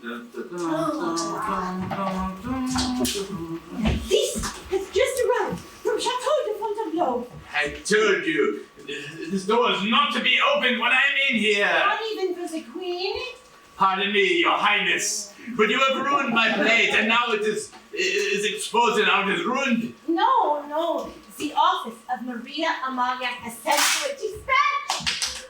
This has just arrived from Chateau de Fontainebleau. I told you, this door is not to be opened when I'm in here. Not even for the Queen. Pardon me, Your Highness, but you have ruined my plate, and now it is exposed and now it is ruined. No. The office of Maria Amalia has sent for a dispatch.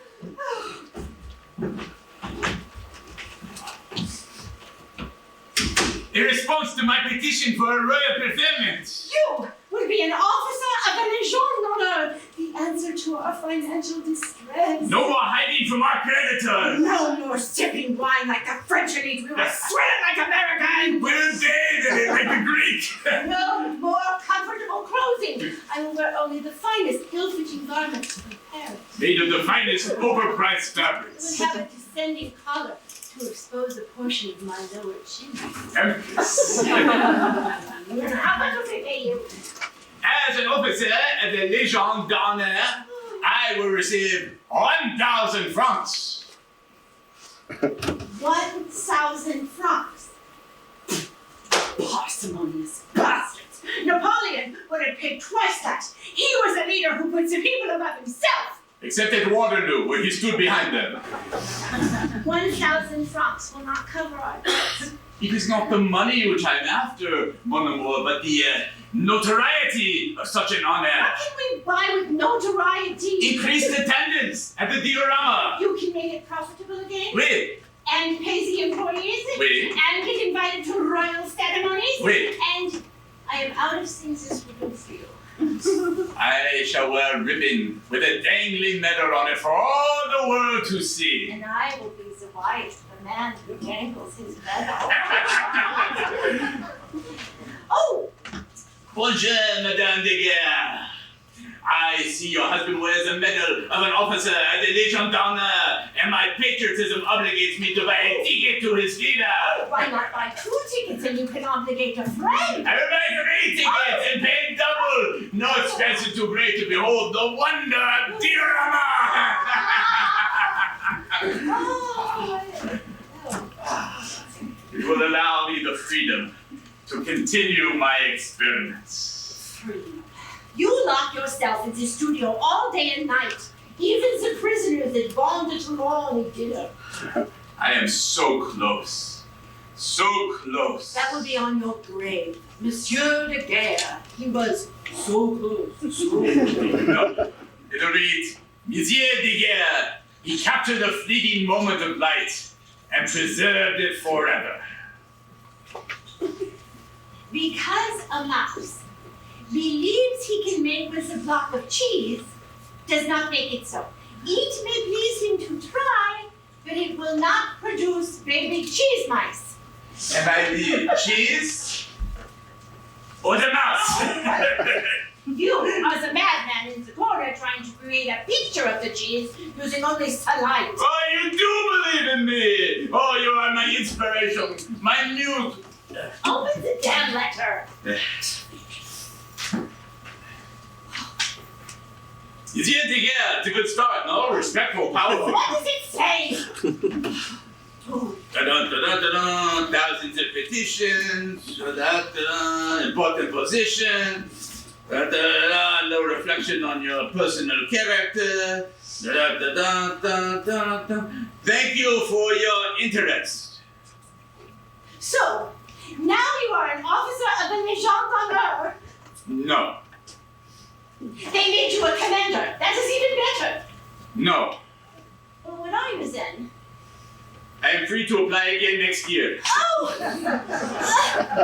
In response to my petition for a royal preferment. You will be an officer of the Légion d'honneur, the answer to our financial distress. No more hiding from our creditors. No more sipping wine like the French elite. We will sweat like Americans. We'll bathe in it like the Greek. No more comfortable clothing. I will wear only the finest ill-fitting garments from Paris. Made of the finest overpriced I fabrics. will have a descending collar to expose a portion of my lower chin. Emphasis. How much will they pay you? As an officer of the Légion d'honneur, I will receive 1,000 francs. 1,000 francs. Parsimonious bastards. Napoleon would have paid twice that. He was a leader who puts the people above himself. Except at Waterloo, where he stood behind them. 1,000 francs will not cover our debts. It is not the money which I am after, mon amour, but the notoriety of such an honor. What can we buy with notoriety? Increased attendance at the diorama. You can make it profitable again? Oui. And pay the employees? Oui. And get invited to royal ceremonies? Oui. And I am out of things as ribbon for you. I shall wear a ribbon with a dangling medal on it for all the world to see. And I will be the wife of the man who dangles his medal. Oh! Bonjour, Madame de Guerre. I see your husband wears a medal of an officer at the Légion d'honneur, and my patriotism obligates me to buy a ticket to his theater. Why not buy 2 tickets and you can obligate a friend? I will buy 3 tickets and pay double. No expense is too great to behold the wonder of diorama. It will allow me the freedom to continue my experiments. Freedom. You lock yourself in the studio all day and night. Even the prisoners at Bon de Toulon dinner. I am so close. So close. That will be on your grave. Monsieur de Guerre. He was so close. So close. No, it'll read, Monsieur de Guerre, he captured a fleeting moment of light and preserved it forever. Because a mouse believes he can make with a block of cheese, does not make it so. It may please him to try, but it will not produce baby cheese mice. And I the cheese or the mouse? You are the madman in the corner trying to create a picture of the cheese using only sunlight. Oh, you do believe in me! Oh, you are my inspiration, my muse. Open the damn letter. Monsieur de Guerre, it's a good start, no? Respectful, powerful. What does it say? Da-da-da-da-da-da, thousands of petitions, da-da-da, important position, da-da-da, no reflection on your personal character, da-da-da-da-da-da. Thank you for your interest. So, now you are an officer of the Légion d'honneur. No. They made you a commander. That is even better. No. Well, what are you then? I am free to apply again next year. Oh!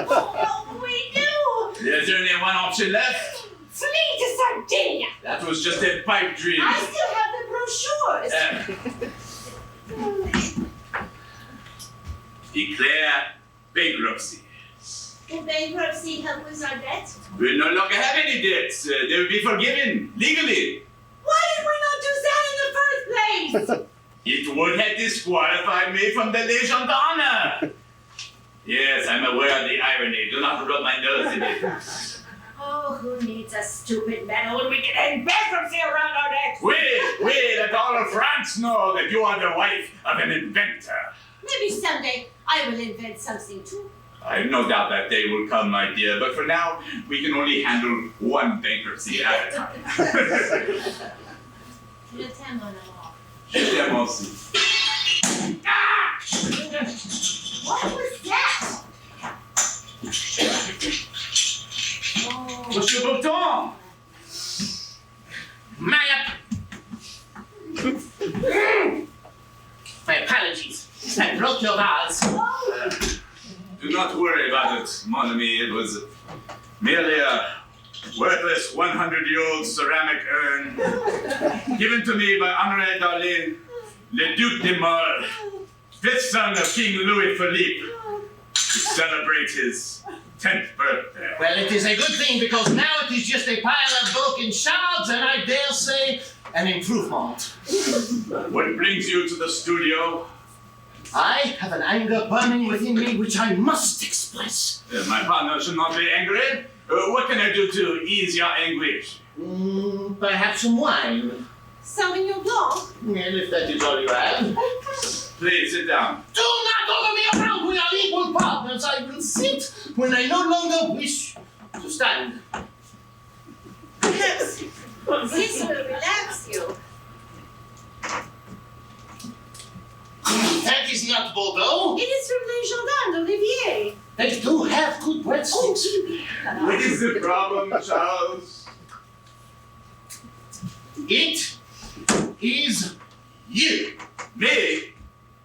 What will we do? There's only one option left. Flee to Sardinia. That was just a pipe dream. I still have the brochures. Declare bankruptcy. Will bankruptcy help with our debt? We'll no longer have any debts. They will be forgiven legally. Why did we not do that in the first place? It would have disqualified me from the Légion d'honneur. Yes, I'm aware of the irony. Do not rub my nose in it. Oh, who needs a stupid medal when we can end bankruptcy around our necks? Let all of France know that you are the wife of an inventor. Maybe someday I will invent something too. I have no doubt that day will come, my dear, but for now, we can only handle one bankruptcy at a time. Je t'aime, mon amour. Je t'aime aussi. What was that? Oh. Monsieur Bouton! My apologies. I broke your vase. Do not worry about it, mon ami. It was merely a worthless 100-year-old ceramic urn given to me by Honoré Darlin, le Duc de Maure, fifth son of King Louis Philippe, to celebrate his 10th birthday. Well, it is a good thing because now it is just a pile of broken shards and I dare say an improvement. What brings you to the studio? I have an anger burning within me which I must express. My partner should not be angry. What can I do to ease your anguish? Perhaps some wine. Sauvignon Blanc? Well, if that is all you have. Please sit down. Do not order me around. We are equal partners. I will sit when I no longer wish to stand. Perhaps this will relax you. That is not Bordeaux. It is from Les Jardins d'Olivier. They do have good breadsticks. What is the problem, Charles? It is you. Me?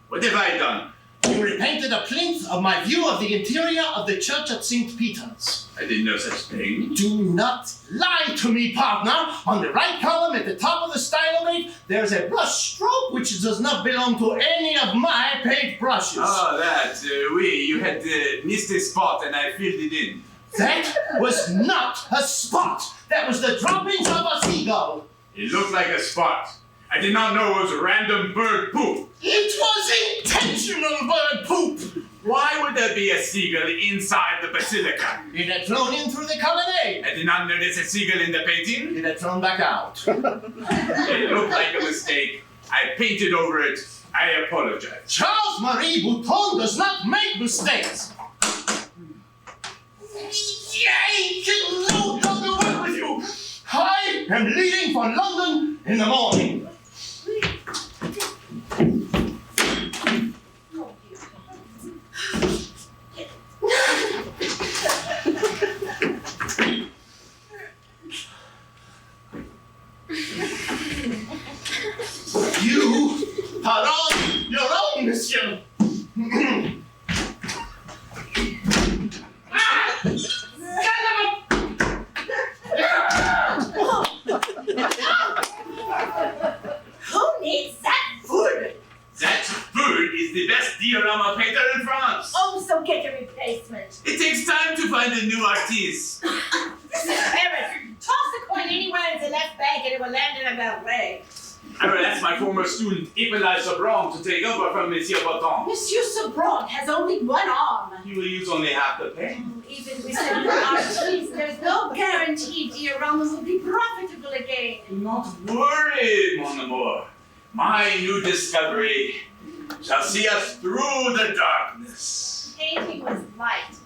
What have I done? You repainted a plinth of my view of the interior of the church at St. Peter's. I did no such thing. Do not lie to me, partner. On the right column at the top of the stylograph, there's a brush stroke which does not belong to any of my paint brushes. Oh, that. Oui, you had missed a spot and I filled it in. That was not a spot. That was the droppings of a seagull. It looked like a spot. I did not know it was random bird poop. It was intentional bird poop. Why would there be a seagull inside the basilica? It had flown in through the colonnade. I did not notice a seagull in the painting. It had flown back out. It looked like a mistake. I painted over it. I apologize. Charles-Marie Bouton does not make mistakes. I can no longer work with you. I am leaving for London in the morning. You are on your own, monsieur. Who needs that food? That food is the best diorama painter in France. Oh, so get a replacement. It takes time to find a new artiste. This is Paris. Toss the coin anywhere in the left bank and it will land in a ballet. I will ask my former student, Hippolyte Sobron, to take over from Monsieur Bouton. Monsieur Sobron has only one arm. He will use only half the paint. Even with the new artiste, there's no guarantee diorama will be profitable again. Do not worry, mon amour. My new discovery shall see us through the darkness. Painting was light.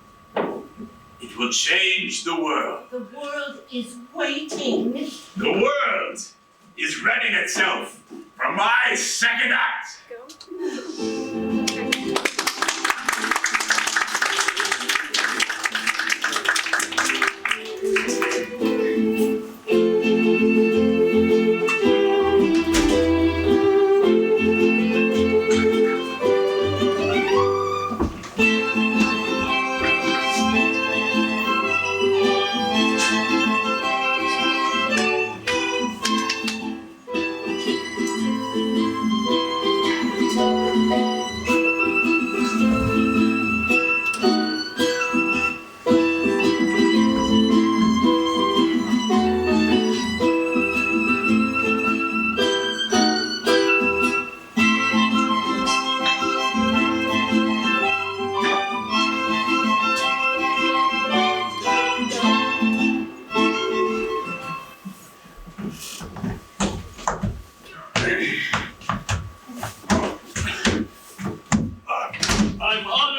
It will change the world. The world is waiting. The world is readying itself for my second act.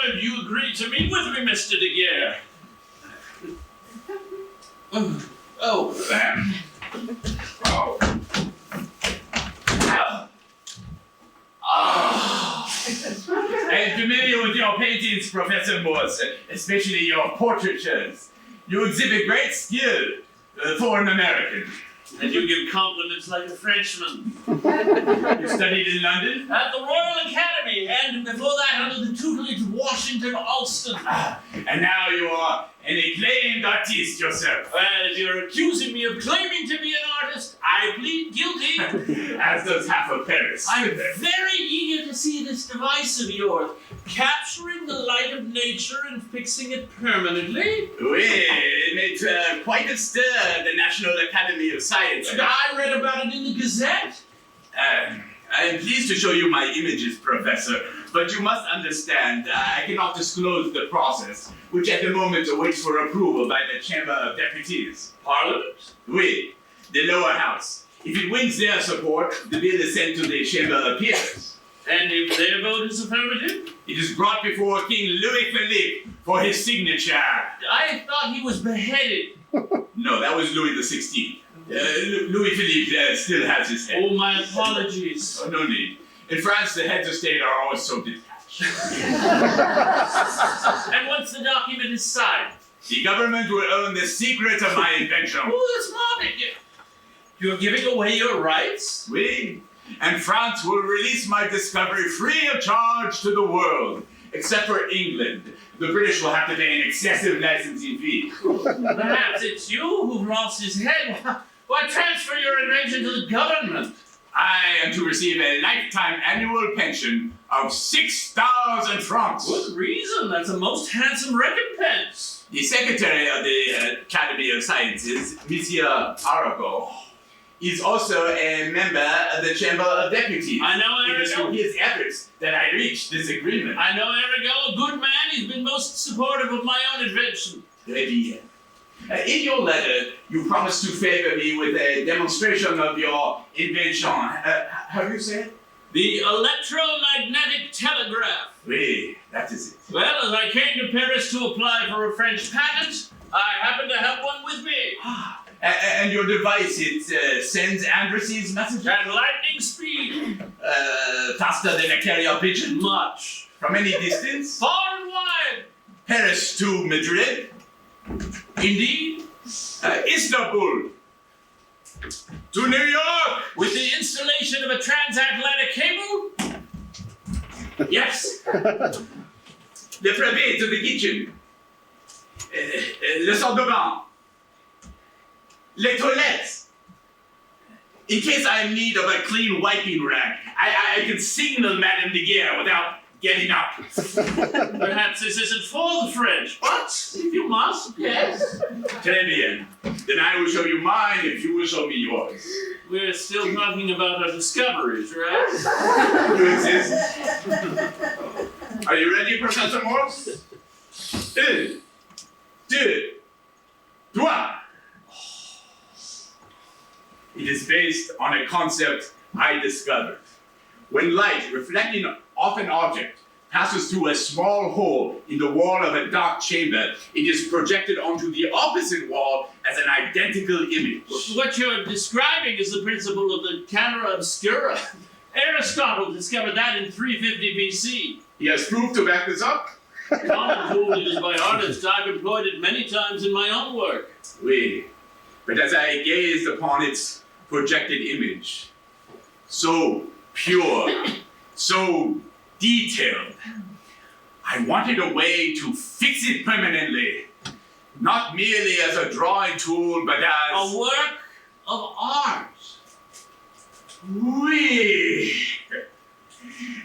honored you agreed to meet with me, Mr. De Geer. I am familiar with your paintings, Professor Morse, especially your portraitures. You exhibit great skill for an American. And you give compliments like a Frenchman. You studied in London? At the Royal Academy, and before that under the tutelage of Washington Alston. And now you are an acclaimed artiste yourself. Well, if you're accusing me of claiming to be an artist, I plead guilty. As does half of Paris. I'm very eager to see this device of yours, capturing the light of nature and fixing it permanently. Oui, it made quite a stir at the National Academy of Science. I read about it in the Gazette. I am pleased to show you my images, Professor, but you must understand, I cannot disclose the process, which at the moment awaits for approval by the Chamber of Deputies. Parliament? Oui, the lower house. If it wins their support, the bill is sent to the Chamber of Peers. And if their vote is affirmative? It is brought before King Louis Philippe for his signature. I thought he was beheaded. No, that was Louis XVI. Louis Philippe still has his head. Oh, my apologies. Oh, no need. In France, the heads of state are always so detached. And once the document is signed? The government will own the secret of my invention. Oh, that's mobbing. You're giving away your rights? Oui. And France will release my discovery free of charge to the world. Except for England. The British will have to pay an excessive licensing fee. Perhaps it's you who've lost his head. Why transfer your invention to the government? I am to receive a lifetime annual pension of 6,000 francs. Good reason. That's a most handsome recompense. The secretary of the Academy of Sciences, Monsieur Arago, is also a member of the Chamber of Deputies. I know It is through Arago. his efforts that I reached this agreement. I know Arago, a good man. He's been most supportive of my own invention. Très bien. In your letter, you promised to favor me with a demonstration of your invention. How do you say it? The electromagnetic telegraph. Oui, that is it. Well, as I came to Paris to apply for a French patent, I happened to have one with me. And your device, it sends and receives messages? At lightning speed. Faster than a carrier pigeon? Much. From any distance? Far and wide. Paris to Madrid? Indeed. Istanbul? To New York? With the installation of a transatlantic cable? Yes. Le privé to the kitchen. Le salle de bain. Les toilettes. In case I am in need of a clean wiping rag, I can signal Madame de Geer without getting up. Perhaps this isn't for the French, but if you must, yes. Très bien. Then I will show you mine if you will show me yours. We're still talking about our discoveries, right? You exist. Are you ready, Professor Morse? Un, deux, trois. It is based on a concept I discovered. When light reflecting off an object passes through a small hole in the wall of a dark chamber, it is projected onto the opposite wall as an identical image. What you're describing is the principle of the camera obscura. Aristotle discovered that in 350 BC. He has proof to back this up? Common tool used by artists. I've employed it many times in my own work. Oui. But as I gazed upon its projected image, so pure, so detailed, I wanted a way to fix it permanently. Not merely as a drawing tool, but as... A work of art. Oui.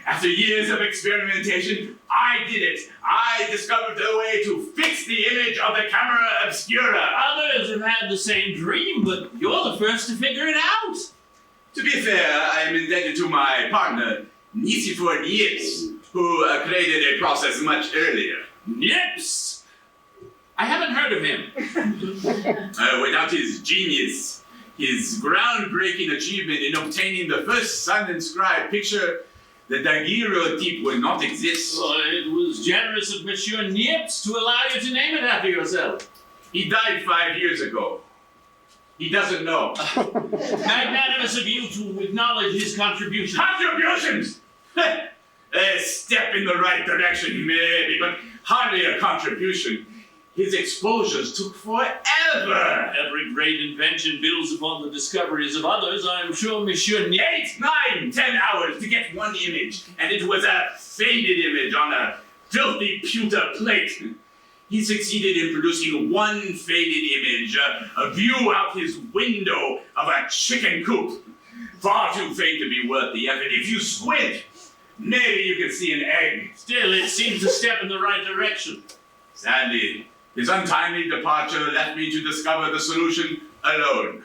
After years of experimentation, I did it. I discovered a way to fix the image of the camera obscura. Others have had the same dream, but you're the first to figure it out. To be fair, I am indebted to my partner, Nicephore Niepce, who created a process much earlier. Nips! I haven't heard of him. Without his genius, his groundbreaking achievement in obtaining the first sun-inscribed picture, the daguerreotype will not exist. Oh, it was generous of Monsieur Niepce to allow you to name it after yourself. He died 5 years ago. He doesn't know. Magnanimous of you to acknowledge his contribution. Contributions! A step in the right direction, maybe, but hardly a contribution. His exposures took forever. Every great invention builds upon the discoveries of others. I'm sure Monsieur Niepce... 8, 9, 10 hours to get one image, and it was a faded image on a filthy pewter plate. He succeeded in producing one faded image, a view out his window of a chicken coop. Far too faint to be worth the effort. If you squint, maybe you can see an egg. Still, it seems a step in the right direction. Sadly, his untimely departure left me to discover the solution alone.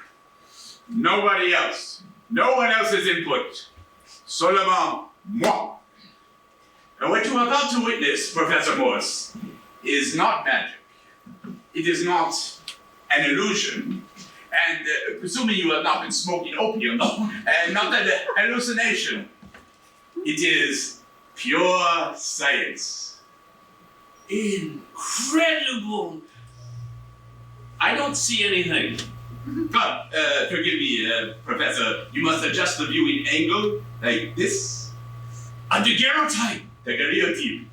Nobody else. No one else's input. Seulement moi. And what you are about to witness, Professor Morse, is not magic. It is not an illusion. And presuming you have not been smoking opium, and not an hallucination, it is pure science. Incredible! I don't see anything. Forgive me, Professor. You must adjust the viewing angle like this. A daguerreotype! Daguerreotype.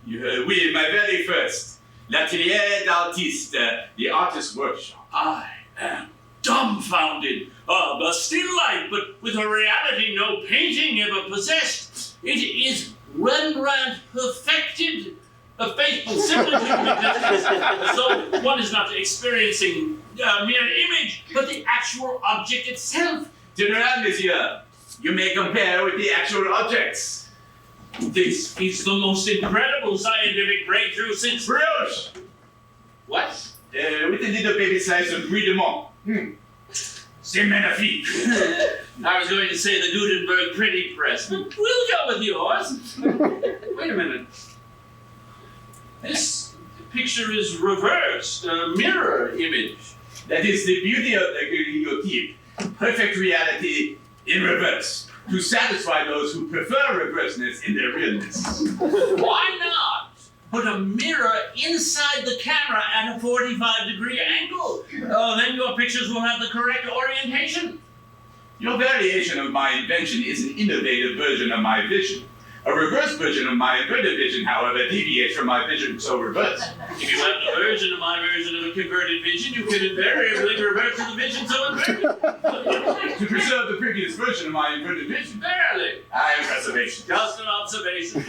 Oui, my very first. L'atelier d'artiste, the artist's workshop. I am dumbfounded. A still life, but with a reality no painting ever possessed. It is Rembrandt perfected. A faithful similitude of so one is not experiencing a mere image, but the actual object itself. General, monsieur, you may compare with the actual objects. This is the most incredible scientific breakthrough since... Brioche! What? With a little baby slice of brie de menthe. C'est magnifique. I was going to say the Gutenberg printing press, but we'll go with yours. Wait a minute. This picture is reversed, a mirror image. That is the beauty of the daguerreotype. Perfect reality in reverse. To satisfy those who prefer reverseness in their realness. Why not put a mirror inside the camera at a 45-degree angle? Then your pictures will have the correct orientation. Your variation of my invention is an innovative version of my vision. A reverse version of my inverted vision, however, deviates from my vision so reversed. If you have the version of my version of a converted vision, you can invariably revert to the vision so inverted. To preserve the previous version of my inverted vision. Barely. I have reservations. Just an observation.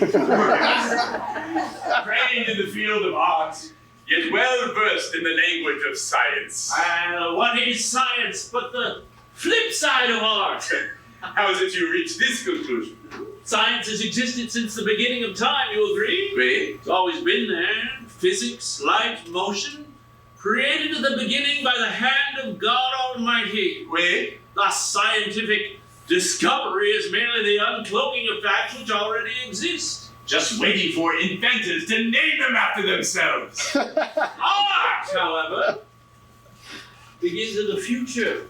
Trained in the field of art, yet well versed in the language of science. What is science but the flip side of art? How is it you reach this conclusion? Science has existed since the beginning of time, you agree? Oui. It's always been there. Physics, light, motion, created at the beginning by the hand of God Almighty. Oui. Thus, scientific discovery is merely the uncloaking of facts which already exist. Just waiting for inventors to name them after themselves. Art, however, begins in the future.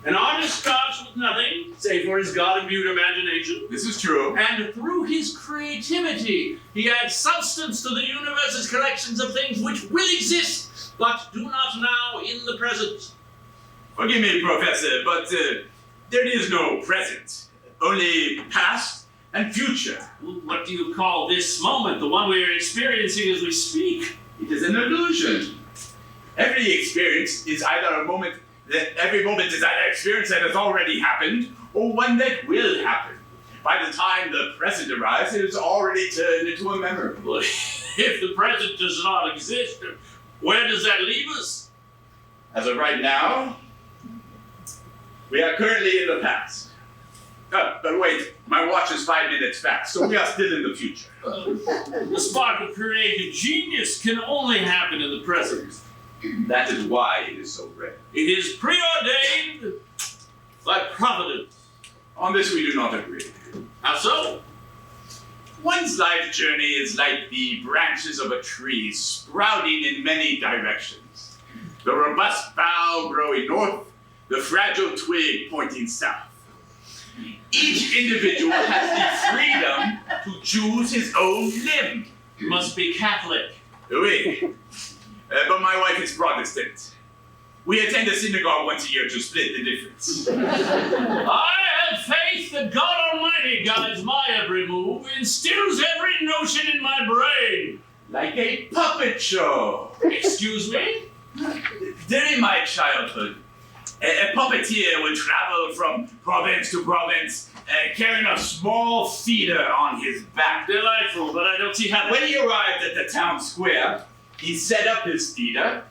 An artist starts with nothing, save for his God-imbued imagination. This is true. And through his creativity, he adds substance to the universe's collections of things which will exist, but do not now in the present. Forgive me, Professor, but there is no present. Only past and future. What do you call this moment, the one we are experiencing as we speak? It is an illusion. Every experience is either every moment is either experience that has already happened, or one that will happen. By the time the present arrives, it is already turned into a memory. Well, if the present does not exist, where does that leave us? As of right now, we are currently in the past. But wait, my watch is 5 minutes fast, so we are still in the future. The spark of creative genius can only happen in the present. That is why it is so rare. It is preordained by providence. On this we do not agree. How so? One's life journey is like the branches of a tree sprouting in many directions. The robust bough growing north, the fragile twig pointing south. Each individual has the freedom to choose his own limb. You must be Catholic. Oui. But my wife is Protestant. We attend a synagogue once a year to split the difference. I have faith that God Almighty guides my every move, instills every notion in my brain. Like a puppet show. Excuse me? During my childhood, a puppeteer would travel from province to province, carrying a small feeder on his back. Delightful, but I don't see how... When he arrived at the town square, he set up his feeder,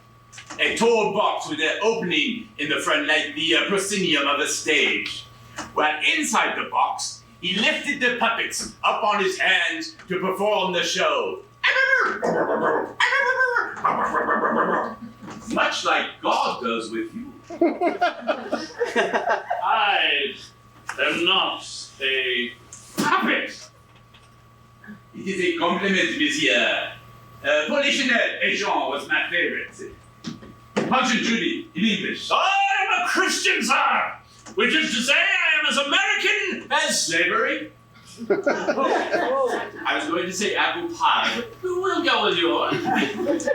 a tall box with an opening in the front like the proscenium of a stage. While inside the box, he lifted the puppets up on his hands to perform the show. Much like God does with you. I am not a puppet. It is a compliment, monsieur. Polichinelle et Jean was my favorite. Punch and Judy in English. I am a Christian, sir, which is to say I am as American as... Slavery? I was going to say apple pie, but we'll go with yours.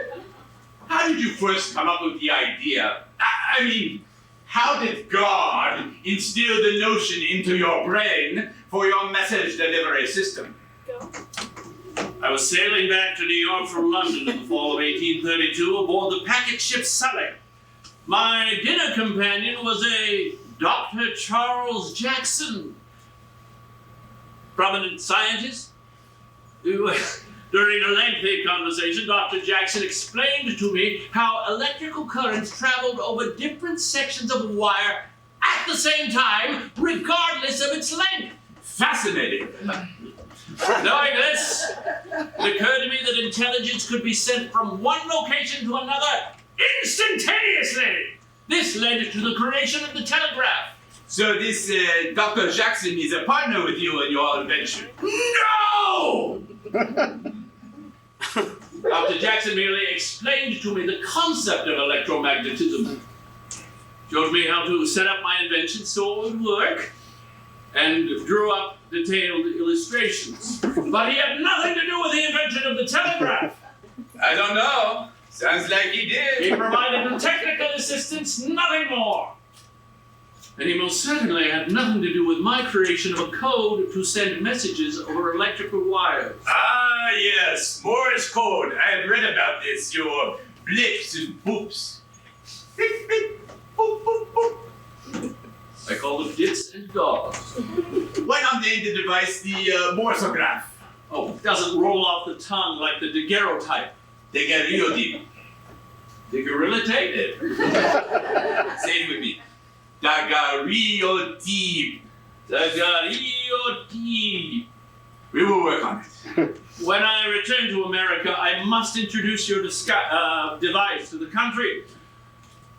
How did you first come up with the idea? I mean, how did God instill the notion into your brain for your message delivery system? I was sailing back to New York from London in the fall of 1832 aboard the packet ship Sully. My dinner companion was a Dr. Charles Jackson, prominent scientist. During a lengthy conversation, Dr. Jackson explained to me how electrical currents traveled over different sections of wire at the same time, regardless of its length. Fascinating. Knowing this, it occurred to me that intelligence could be sent from one location to another instantaneously. This led to the creation of the telegraph. So this Dr. Jackson is a partner with you in your invention? No! Dr. Jackson merely explained to me the concept of electromagnetism. Showed me how to set up my invention so it would work, and drew up detailed illustrations. But he had nothing to do with the invention of the telegraph. I don't know. Sounds like he He did. provided the technical assistance, nothing more. And he most certainly had nothing to do with my creation of a code to send messages over electrical wires. Ah, yes. Morse code. I have read about this. Your blips and boops. Blip, blip, boop, boop, boop. I call them dits and dogs. Why not name the device the Morsograph? Oh, it doesn't roll off the tongue like the daguerreotype. Daguerreotype. Daguerreotype? Say it with me. Daguerreotype. Daguerreotype. We will work on it. When I return to America, I must introduce your device to the country.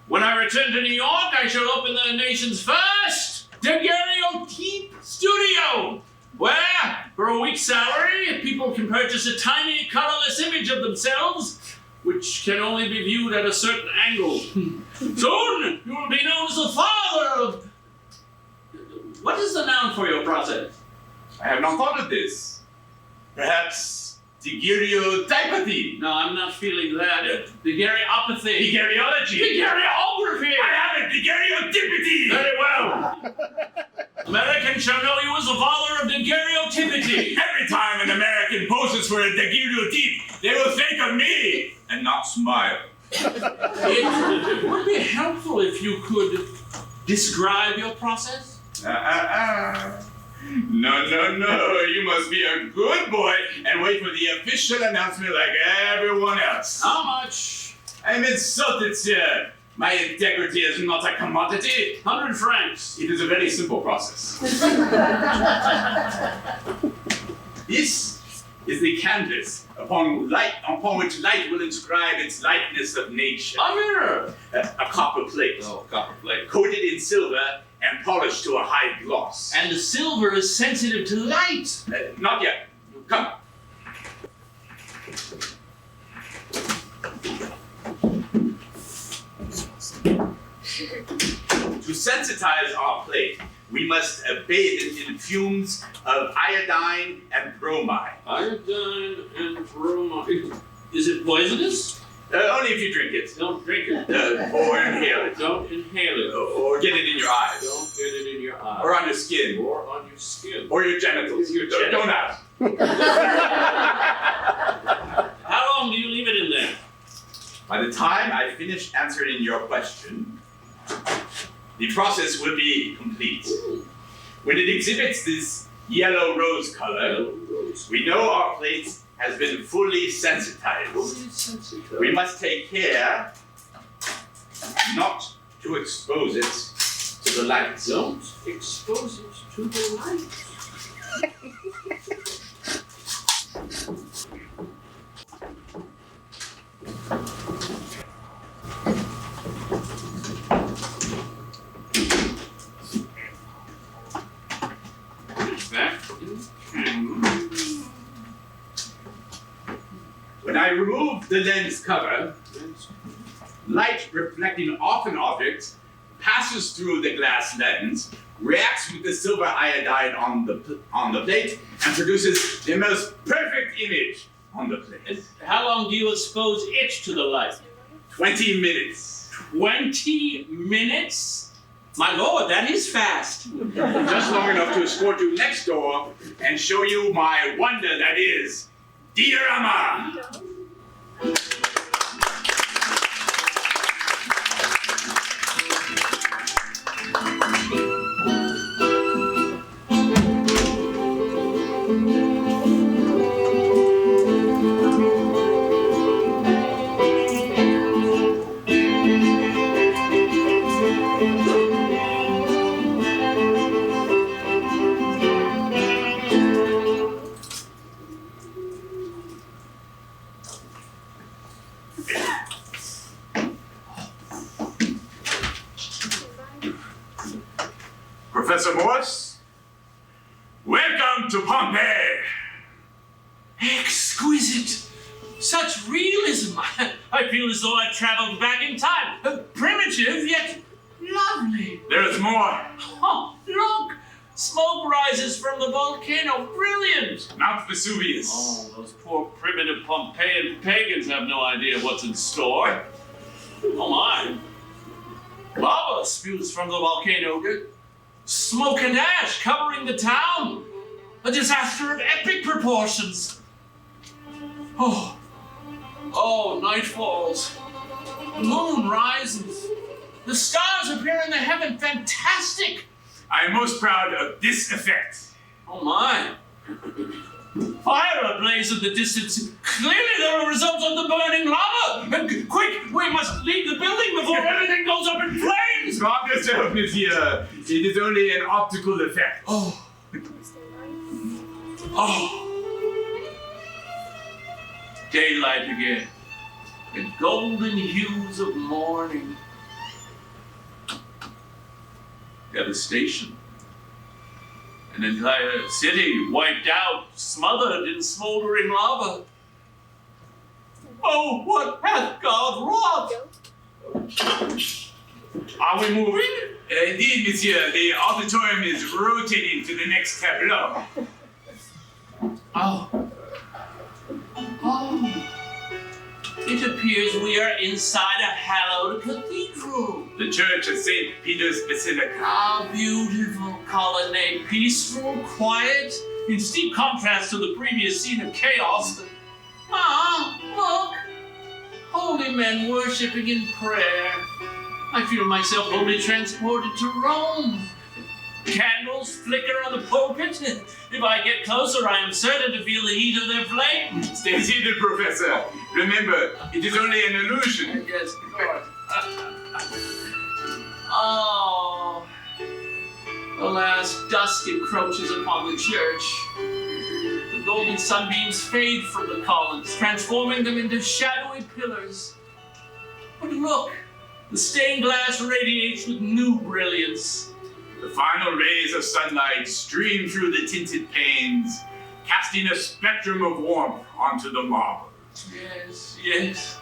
When I return to New York, I shall open the nation's first daguerreotype studio, where, for a week's salary, people can purchase a tiny, colorless image of themselves, which can only be viewed at a certain angle. Soon, you will be known as the father of... What is the noun for your process? I have not thought of this. Perhaps daguerreotypathy. No, I'm not feeling that. Daguerreopathy. Daguerreology. Daguerreography. I have it. Daguerreotypity. Very well. Americans shall know you as the father of daguerreotypity. Every time an American poses for a daguerreotype, they will think of me and not smile. It would be helpful if you could describe your process. No. You must be a good boy and wait for the official announcement like everyone else. How much? I'm insulted, sir. My integrity is not a commodity. 100 francs. It is a very simple process. This is the canvas upon which light will inscribe its likeness of nature. A mirror. A copper plate. Oh, copper plate. Coated in silver and polished to a high gloss. And the silver is sensitive to light. Not yet. Come. To sensitize our plate, we must bathe it in fumes of iodine and bromide. Iodine and bromide. Is it poisonous? Only if you drink it. Don't drink it. Or inhale it. Don't inhale it. Or get it in your eyes. Don't get it in your eyes. Or on your skin. Or on your skin. Or your genitals. Your Don't ask. How long do you leave it in there? By the time I finish answering your question, the process will be complete. When it exhibits this yellow rose color, we know our plate has been fully sensitized. We must take care not to expose it to the light. Don't expose it to the light. When I remove the lens cover, light reflecting off an object passes through the glass lens, reacts with the silver iodide on the plate, and produces the most perfect image on the plate. And how long do you expose it to the light? 20 minutes. 20 minutes? My lord, that is fast. Just long enough to escort you next door and show you my wonder that is diorama. Professor Morse, welcome to Pompeii. Exquisite. Such realism. I feel as though I traveled back in time. Primitive, yet lovely. There is more. Oh, look. Smoke rises from the volcano. Brilliant. Mount Vesuvius. Oh, those poor primitive Pompeian pagans have no idea what's in store. Oh, my. Lava spews from the volcano. Smoke and ash covering the town. A disaster of epic proportions. Oh, night falls. The moon rises. The stars appear in the heaven. Fantastic. I am most proud of this effect. Oh, my. Fire ablaze in the distance. Clearly there are results of the burning lava. Quick, we must leave the building before everything goes up in flames. Calm yourself, monsieur. It is only an optical effect. Oh. Daylight again. The golden hues of morning. Devastation. An entire city wiped out, smothered in smoldering lava. Oh, what hath God wrought? Are we moving? Indeed, monsieur. The auditorium is rotating to the next tableau. Oh. It appears we are inside a hallowed cathedral. The church of St. Peter's Basilica. Ah, beautiful colonnade, peaceful, quiet, in steep contrast to the previous scene of chaos. Ah, look! Holy men worshipping in prayer. I feel myself wholly transported to Rome. Candles flicker on the pulpit. If I get closer, I am certain to feel the heat of their flame. Stay seated, Professor. Remember, it is only an illusion. Yes, of course. Oh. Alas, dusk encroaches upon the church. The golden sunbeams fade from the columns, transforming them into shadowy pillars. But look, the stained glass radiates with new brilliance. The final rays of sunlight stream through the tinted panes, casting a spectrum of warmth onto the marble. Yes, yes.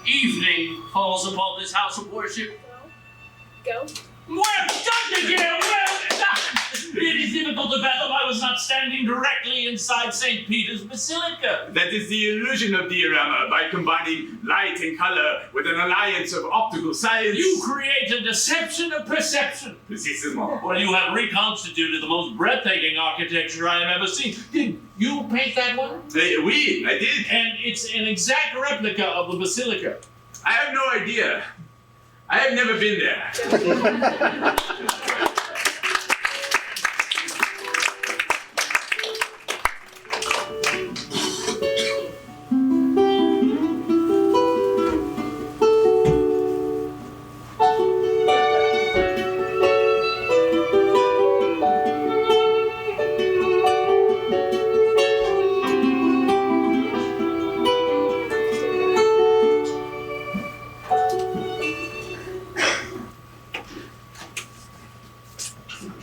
Evening falls upon this house of worship. Go. Well done, Miguel! Well done! It is difficult to fathom I was not standing directly inside St. Peter's Basilica. That is the illusion of diorama. By combining light and color with an alliance of optical science. You create a deception of perception. Précisément. Well, you have reconstituted the most breathtaking architecture I have ever seen. Did you paint that one? Oui, I did. And it's an exact replica of the basilica. I have no idea. I have never been there.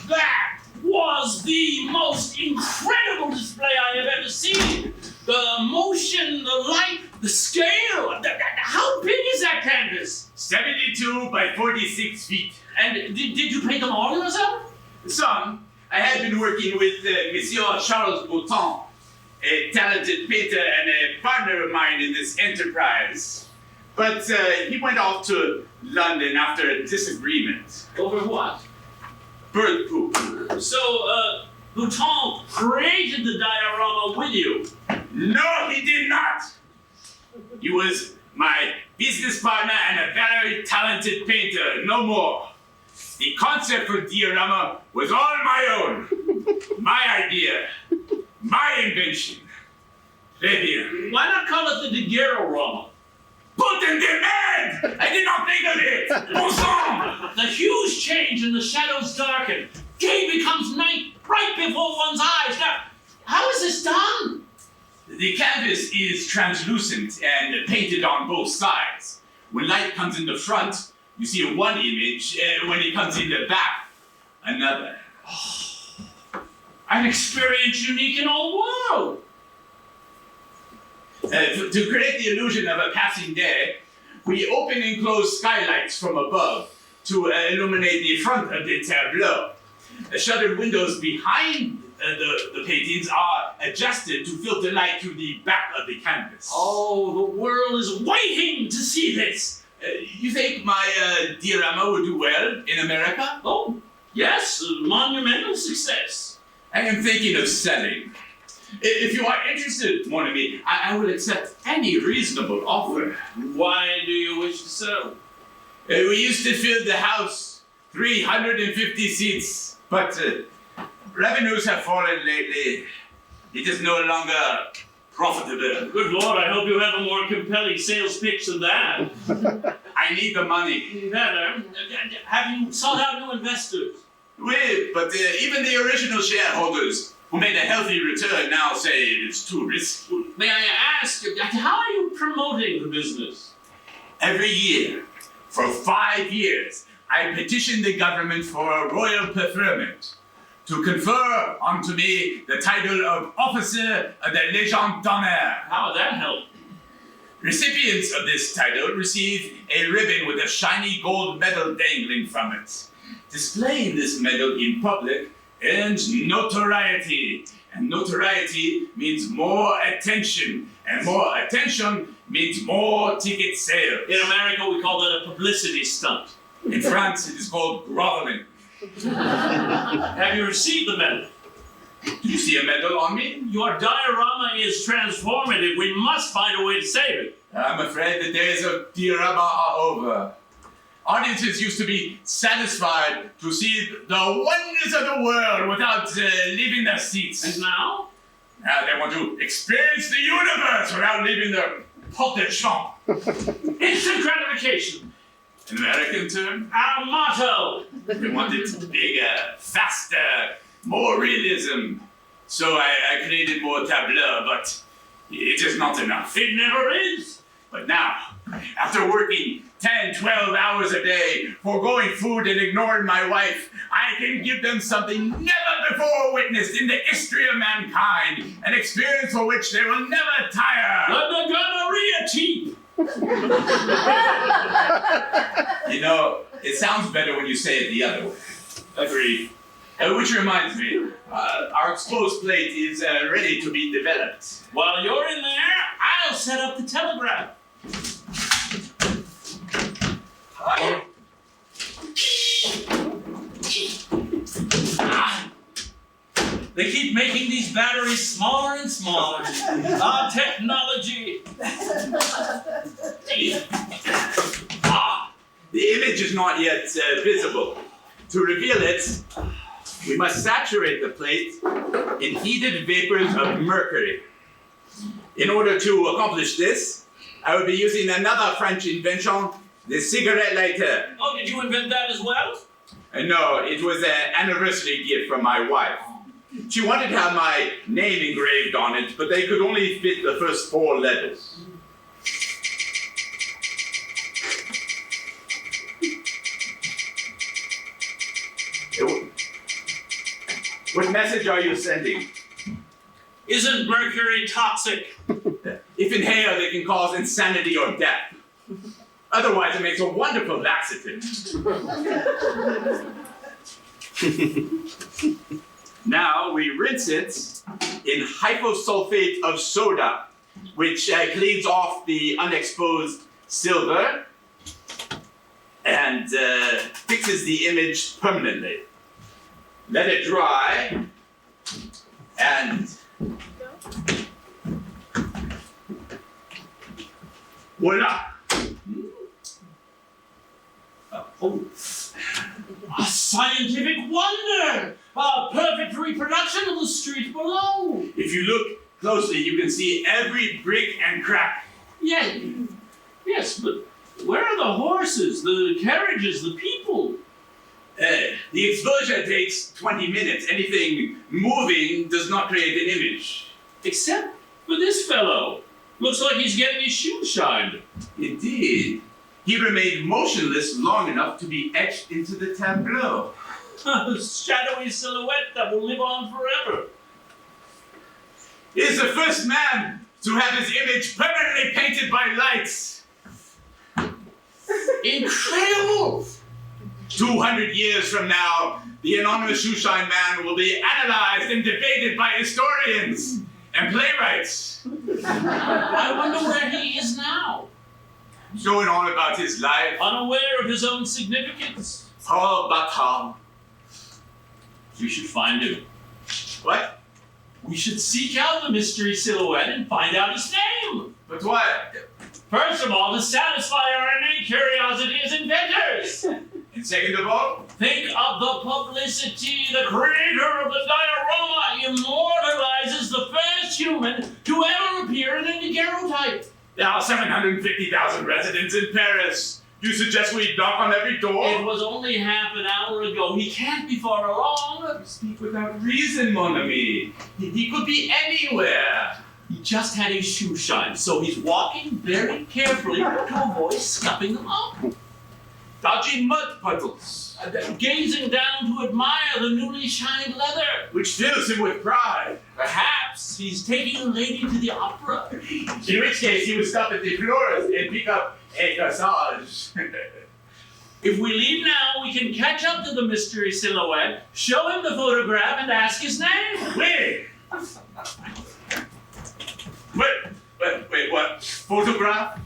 That was the most incredible display I have ever seen. The motion, the light, the scale. How big is that canvas? 72 by 46 feet. And did you paint them all yourself? Some. I had been working with Monsieur Charles Bouton, a talented painter and a partner of mine in this enterprise. But he went off to London after a disagreement. Over what? Bird poop. So, Bouton created the diorama with you. No, he did not. He was my business partner and a very talented painter, no more. The concept for diorama was all my own. My idea. My invention. Très bien. Why not call it the diorama? Put in demand! I did not think of it! Bon sang! The huge change in the shadows darken. Day becomes night right before one's eyes. Now, how is this done? The canvas is translucent and painted on both sides. When light comes in the front, you see one image. When it comes in the back, another. An experience unique in all the world. To create the illusion of a passing day, we open and close skylights from above to illuminate the front of the tableau. The shuttered windows behind the paintings are adjusted to filter light through the back of the canvas. Oh, the world is waiting to see this. You think my diorama would do well in America? Oh, yes, a monumental success. I am thinking of selling. If you are interested, mon ami, I will accept any reasonable offer. Why do you wish to sell? We used to fill the house, 350 seats, but revenues have fallen lately. It is no longer profitable. Good Lord, I hope you have a more compelling sales pitch than that. I need the money. Better. Have you sought out new investors? Oui, but even the original shareholders who made a healthy return now say it's too risky. May I ask, how are you promoting the business? Every year, for 5 years, I petition the government for a royal preferment to confer onto me the title of Officer of the Légion d'Honneur. How would that help? Recipients of this title receive a ribbon with a shiny gold medal dangling from it. Displaying this medal in public earns notoriety, and notoriety means more attention, and more attention means more ticket sales. In America, we call that a publicity stunt. In France, it is called groveling. Have you received the medal? Do you see a medal on me? Your diorama is transformative. We must find a way to save it. I'm afraid the days of diorama are over. Audiences used to be satisfied to see the wonders of the world without leaving their seats. And now? Now they want to experience the universe without leaving their porte de chambre. Instant gratification. An American term? Our motto. They want it bigger, faster, more realism. So I created more tableaux, but it is not enough. It never is. But now, after working 10, 12 hours a day, foregoing food and ignoring my wife, I can give them something never before witnessed in the history of mankind, an experience for which they will never tire. The gonorrhea teeth. You know, it sounds better when you say it the other way. Agreed. Which reminds me, our exposed plate is ready to be developed. While you're in there, I'll set up the telegraph. They keep making these batteries smaller and smaller. Our technology. The image is not yet visible. To reveal it, we must saturate the plate in heated vapors of mercury. In order to accomplish this, I will be using another French invention, the cigarette lighter. Oh, did you invent that as well? No, it was an anniversary gift from my wife. She wanted to have my name engraved on it, but they could only fit the first 4 letters. What message are you sending? Isn't mercury toxic? If inhaled, it can cause insanity or death. Otherwise, it makes a wonderful laxative. Now we rinse it in hyposulfate of soda, which cleans off the unexposed silver and fixes the image permanently. Let it dry and voila! A scientific wonder! A perfect reproduction of the street below! If you look closely, you can see every brick and crack. Yeah, yes, but where are the horses, the carriages, the people? The exposure takes 20 minutes. Anything moving does not create an image. Except for this fellow. Looks like he's getting his shoes shined. Indeed. He remained motionless long enough to be etched into the tableau. A shadowy silhouette that will live on forever. He is the first man to have his image permanently painted by lights. Incredible! 200 years from now, the anonymous shoeshine man will be analyzed and debated by historians and playwrights. I wonder where he is now. Going on about his life. Unaware of his own significance. Paul Batal. We should find him. What? We should seek out the mystery silhouette and find out his name. But what? First of all, to satisfy our innate curiosity as inventors. And second of all? Think of the publicity. The creator of the diorama immortalizes the first human to ever appear in a daguerreotype. There are 750,000 residents in Paris. You suggest we knock on every door? It was only half an hour ago. He can't be far along. Speak without reason, mon ami. He could be anywhere. He just had his shoes shined, so he's walking very carefully to avoid scuffing them up. Dodging mud puddles. Gazing down to admire the newly shined leather. Which fills him with pride. Perhaps he's taking a lady to the opera. In which case, he would stop at the florist and pick up a corsage. If we leave now, we can catch up to the mystery silhouette, show him the photograph, and ask his name. Wait, what? Photograph?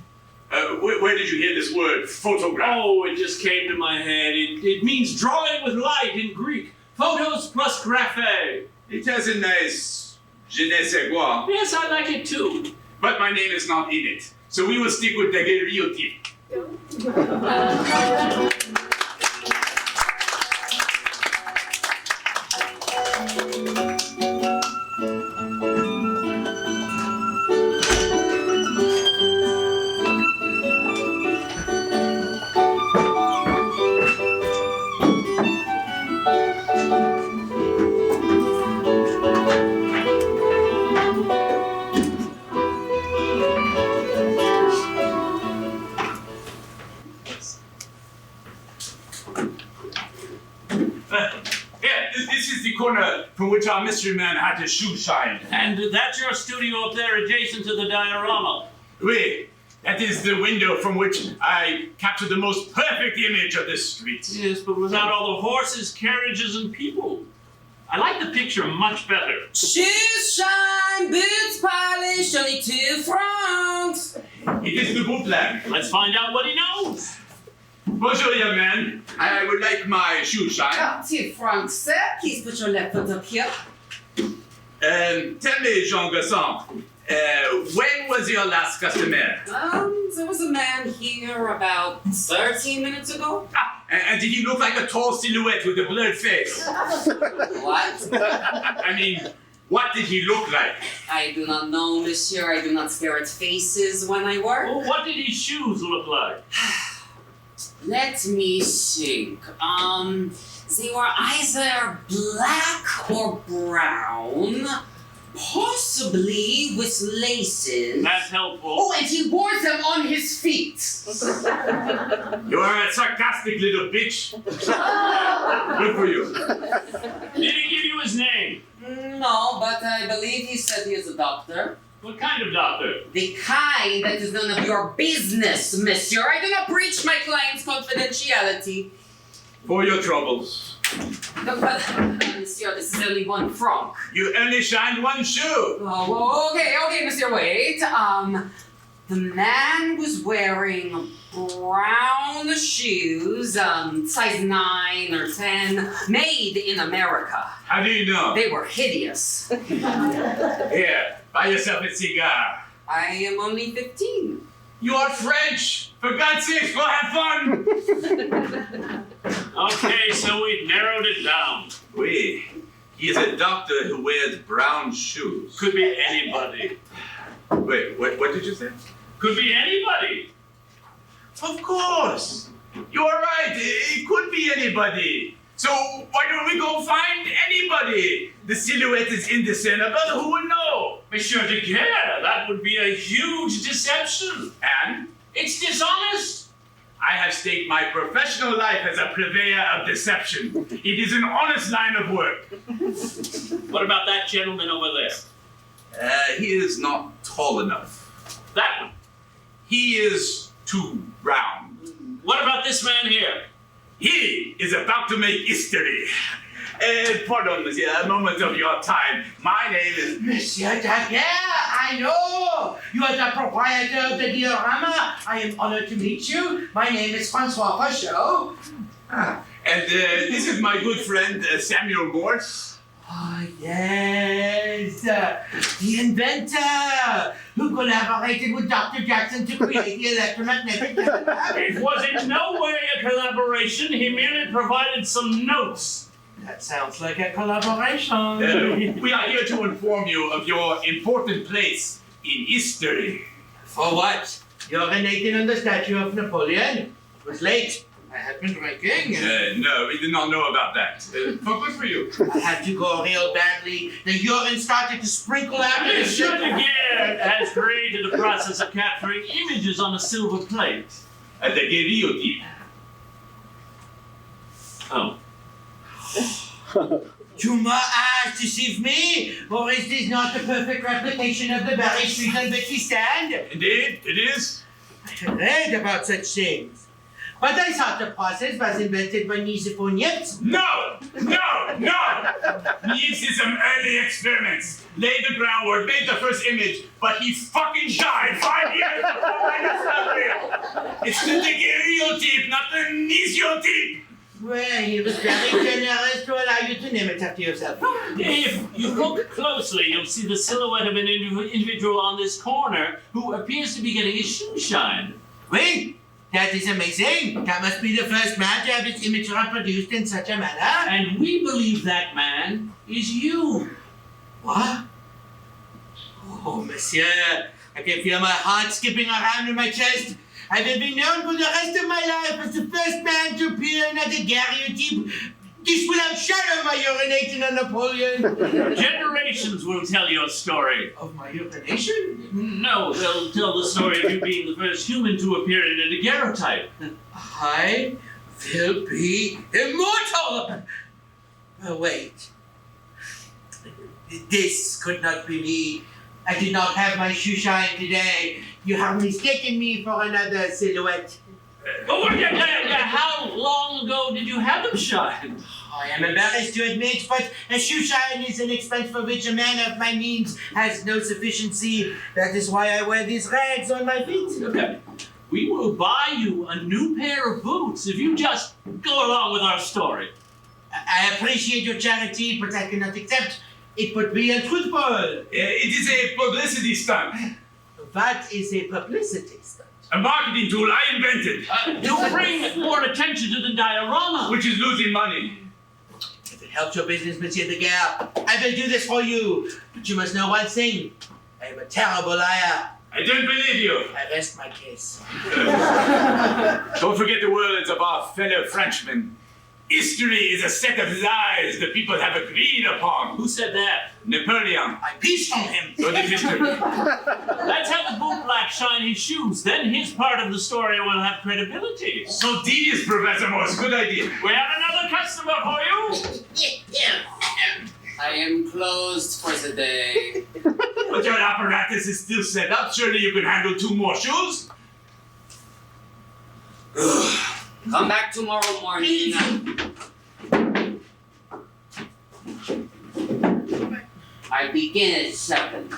Where did you hear this word, photograph? Oh, it just came to my head. It means drawing with light in Greek. Photos plus graphe. It has a nice je ne sais quoi. Yes, I like it too. But my name is not in it, so we will stick with the daguerreotype. Corner from which our mystery man had his shoe shined. And that's your studio up there adjacent to the diorama. Oui, that is the window from which I captured the most perfect image of this street. Yes, but without all the horses, carriages, and people. I like the picture much better. Shoes shine, boots polished, only 2 francs. It is the good plan. Let's find out what he knows. Bonjour, young man. I would like my shoe shine. 2 francs, sir. Please put your left foot up here. Tell me, Jean Gasson, when was your last customer? There was a man here about 13 minutes ago. And did he look like a tall silhouette with a blurred face? What? I mean, what did he look like? I do not know, monsieur. I do not stare at faces when I work. Well, what did his shoes look like? Let me think. They were either black or brown, possibly with laces. That's helpful. Oh, and he wore them on his feet. You are a sarcastic little bitch. Good for you. Did he give you his name? No, but I believe he said he is a doctor. What kind of doctor? The kind that is none of your business, monsieur. I do not breach my client's confidentiality. For your troubles. But, monsieur, this is only 1 franc. You only shined one shoe. Oh, okay, monsieur, wait. The man was wearing brown shoes, size 9 or 10, made in America. How do you know? They were hideous. Here, buy yourself a cigar. I am only 15. You are French. For God's sake, go have fun. Okay, so we narrowed it down. Oui. He is a doctor who wears brown shoes. Could be anybody. Wait, what did you say? Could be anybody. Of course. You are right. It could be anybody. So why don't we go find anybody? The silhouette is indiscernible. Who would know? Monsieur de Guerre, that would be a huge deception. And It's dishonest. I have staked my professional life as a purveyor of deception. It is an honest line of work. What about that gentleman over there? He is not tall enough. That one. He is too round. What about this man here? He is about to make history. Pardon, monsieur, a moment of your time. My name is... Monsieur Daguerre, I know! You are the proprietor of the diorama. I am honored to meet you. My name is Francois Rochaud. And this is my good friend, Samuel Morse. Oh, yes! The inventor who collaborated with Dr. Jackson to create the electromagnetic telegraph. It was in no way a collaboration. He merely provided some notes. That sounds like a collaboration. We are here to inform you of your important place in history. For what? Urinating on the statue of Napoleon? It was late. I had been drinking. No, we did not know about that. But good for you. I had to go real badly. The urine started to sprinkle out. Monsieur de Guerre has created a process of capturing images on a silver plate. At the daguerreotype. Oh. Dumas has deceived me? Or is this not the perfect replication of the Barry Street on which we stand? Indeed, it is. I had read about such things. But I thought the process was invented by Niels von Niepce. No! Niepce did some early experiments. Laid the groundwork, made the first image, but he fucking died 5 years before my discovery. It's the daguerreotype, not the mesiotype. Well, he was very generous to allow you to name it after yourself. If you look closely, you'll see the silhouette of an individual on this corner who appears to be getting his shoe shined. Wait, that is amazing. That must be the first man to have his image reproduced in such a manner. And we believe that man is you. What? Oh, monsieur, I can feel my heart skipping around in my chest. I will be known for the rest of my life as the first man to appear in a daguerreotype. This will outshadow my urinating on Napoleon. Generations will tell your story. Of my urination? No, they'll tell the story of you being the first human to appear in a daguerreotype. I will be immortal! Oh, wait. This could not be me. I did not have my shoe shine today. You have mistaken me for another silhouette. How long ago did you have them shined? I am embarrassed to admit, but a shoe shine is an expense for which a man of my means has no sufficiency. That is why I wear these rags on my feet. Okay. We will buy you a new pair of boots if you just go along with our story. I appreciate your charity, but I cannot accept. It would be untruthful. It is a publicity stunt. What is a publicity stunt? A marketing tool I invented, To bring more attention to the diorama. which is losing money. If it helps your business, Monsieur de Guerre, I will do this for you. But you must know one thing. I am a terrible liar. I don't believe you. I rest my case. Don't forget the words of our fellow Frenchman. History is a set of lies the people have agreed upon. Who said that? Napoleon. I pieced on him. So did history. Let's have the bootblack shine his shoes. Then his part of the story will have credibility. So devious, Professor Morse. Good idea. We have another customer for you. I am closed for the day. But your apparatus is still set up. Surely you can handle 2 more shoes? Come back tomorrow morning. I begin at 7.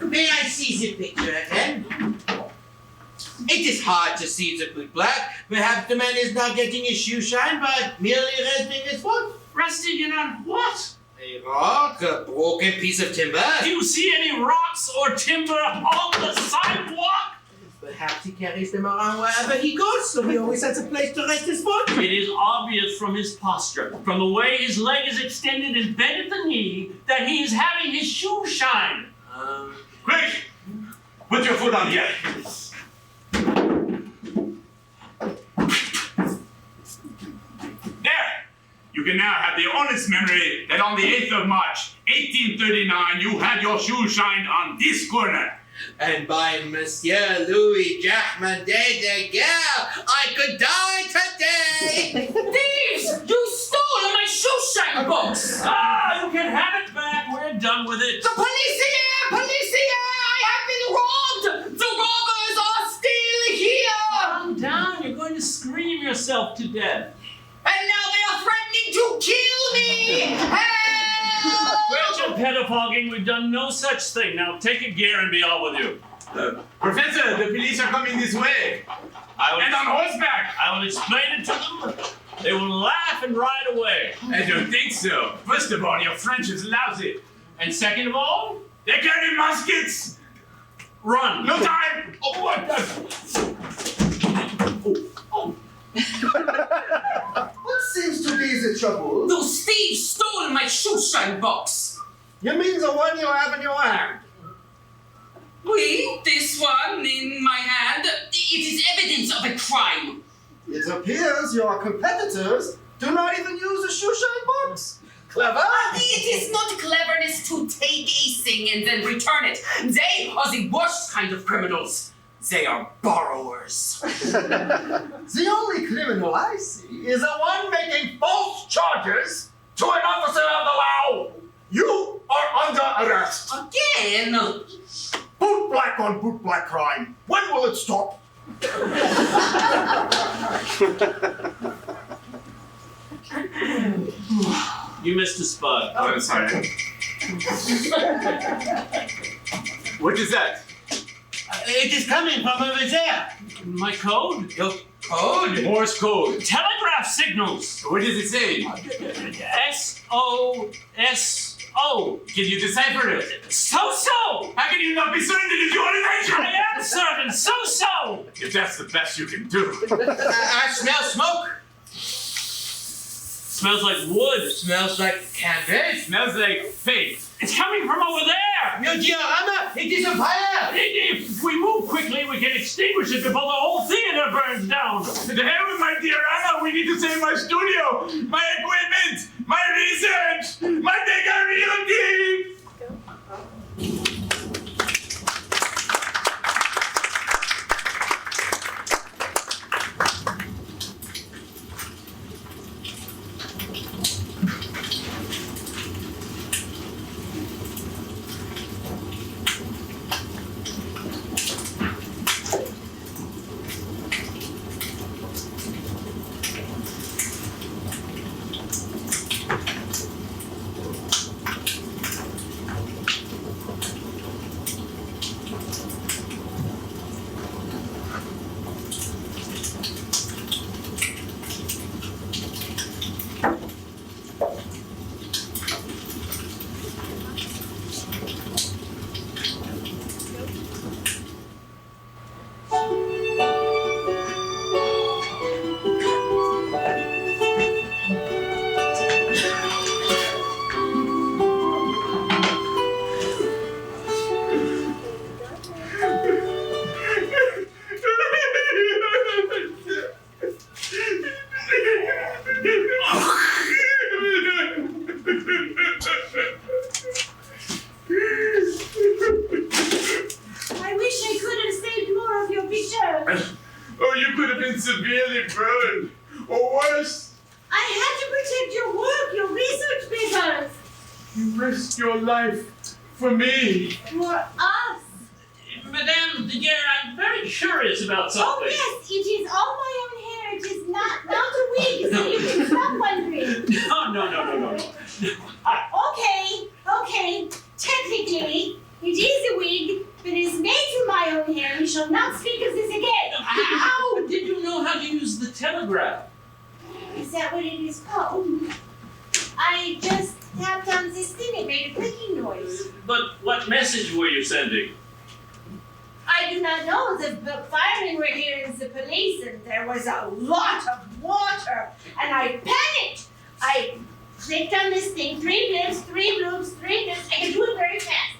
May I see the picture again? It is hard to see the boot black. Perhaps the man is not getting his shoe shine, but merely resting his foot. Resting on what? A rock, a broken piece of timber. Do you see any rocks or timber on the sidewalk? Perhaps he carries them around wherever he goes, so he always has a place to rest his foot. It is obvious from his posture, from the way his leg is extended and bent at the knee, that he is having his shoe shine. Quick! Put your foot on here. There! You can now have the honest memory that on the 8th of March, 1839, you had your shoe shined on this corner. And by Monsieur Louis Jacques de Guerre, I could die today! Thieves! You stole my shoe shine box! Ah, you can have it back. We're done with it. The police here! Police here! I have been robbed! The robbers are still here! Calm down. You're going to scream yourself to death. And now they are threatening to kill me! Help! Richard Pettifogging, we've done no such thing. Now take a gear and be off with you. Professor, the police are coming this way. And on horseback. I will explain it to them. They will laugh and ride away. I don't think so. First of all, your French is lousy. And second of all, They carry muskets. run. No time. Oh, what What seems to be the trouble? Those thieves stole my shoe shine box! You mean the one you have in your hand? Oui, this one in my hand. It is evidence of a crime. It appears your competitors do not even use a shoe shine box. Clever? It is not cleverness to take a thing and then return it. They are the worst kind of criminals. They are borrowers. The only criminal I see is the one making false charges to an officer of the law. You are under arrest. Again? Boot black on boot black crime. When will it stop? You missed a spot. Oh, sorry. What is that? It is coming from over there. My code? Your code? Morse code. Telegraph signals. What does it say? S-O-S-O. Can you decipher it? So-so. How can you not be certain it is your invention? I am certain. So-so. If that's the best you can do. I smell smoke. Smells like wood. Smells like candles. Smells like fake. It's coming from over there. Your diorama, it is on fire. If we move quickly, we can extinguish it before the whole theater burns down. To hell with my dear Anna, we need to save my studio, my equipment, my research, my decorative team. Oh, you could have been severely burned. Or worse, I had to protect your work, your research papers. you risked your life for me. For us. Madame de Guerre, I'm very curious about Oh something. yes, it is all my own hair. It is not a wig, so you can stop wondering. No. Okay. Technically, it is a wig, but it is made from my own hair. We shall not speak of this again. How did you know how to use the telegraph? Is that what it is called? I just tapped on this thing. It made a clicking noise. But what message were you sending? I do not know. The firemen were here and the police, and there was a lot of water, and I panicked. I clicked on this thing, 3 blips, 3 bloops, 3 blips. I can do it very fast.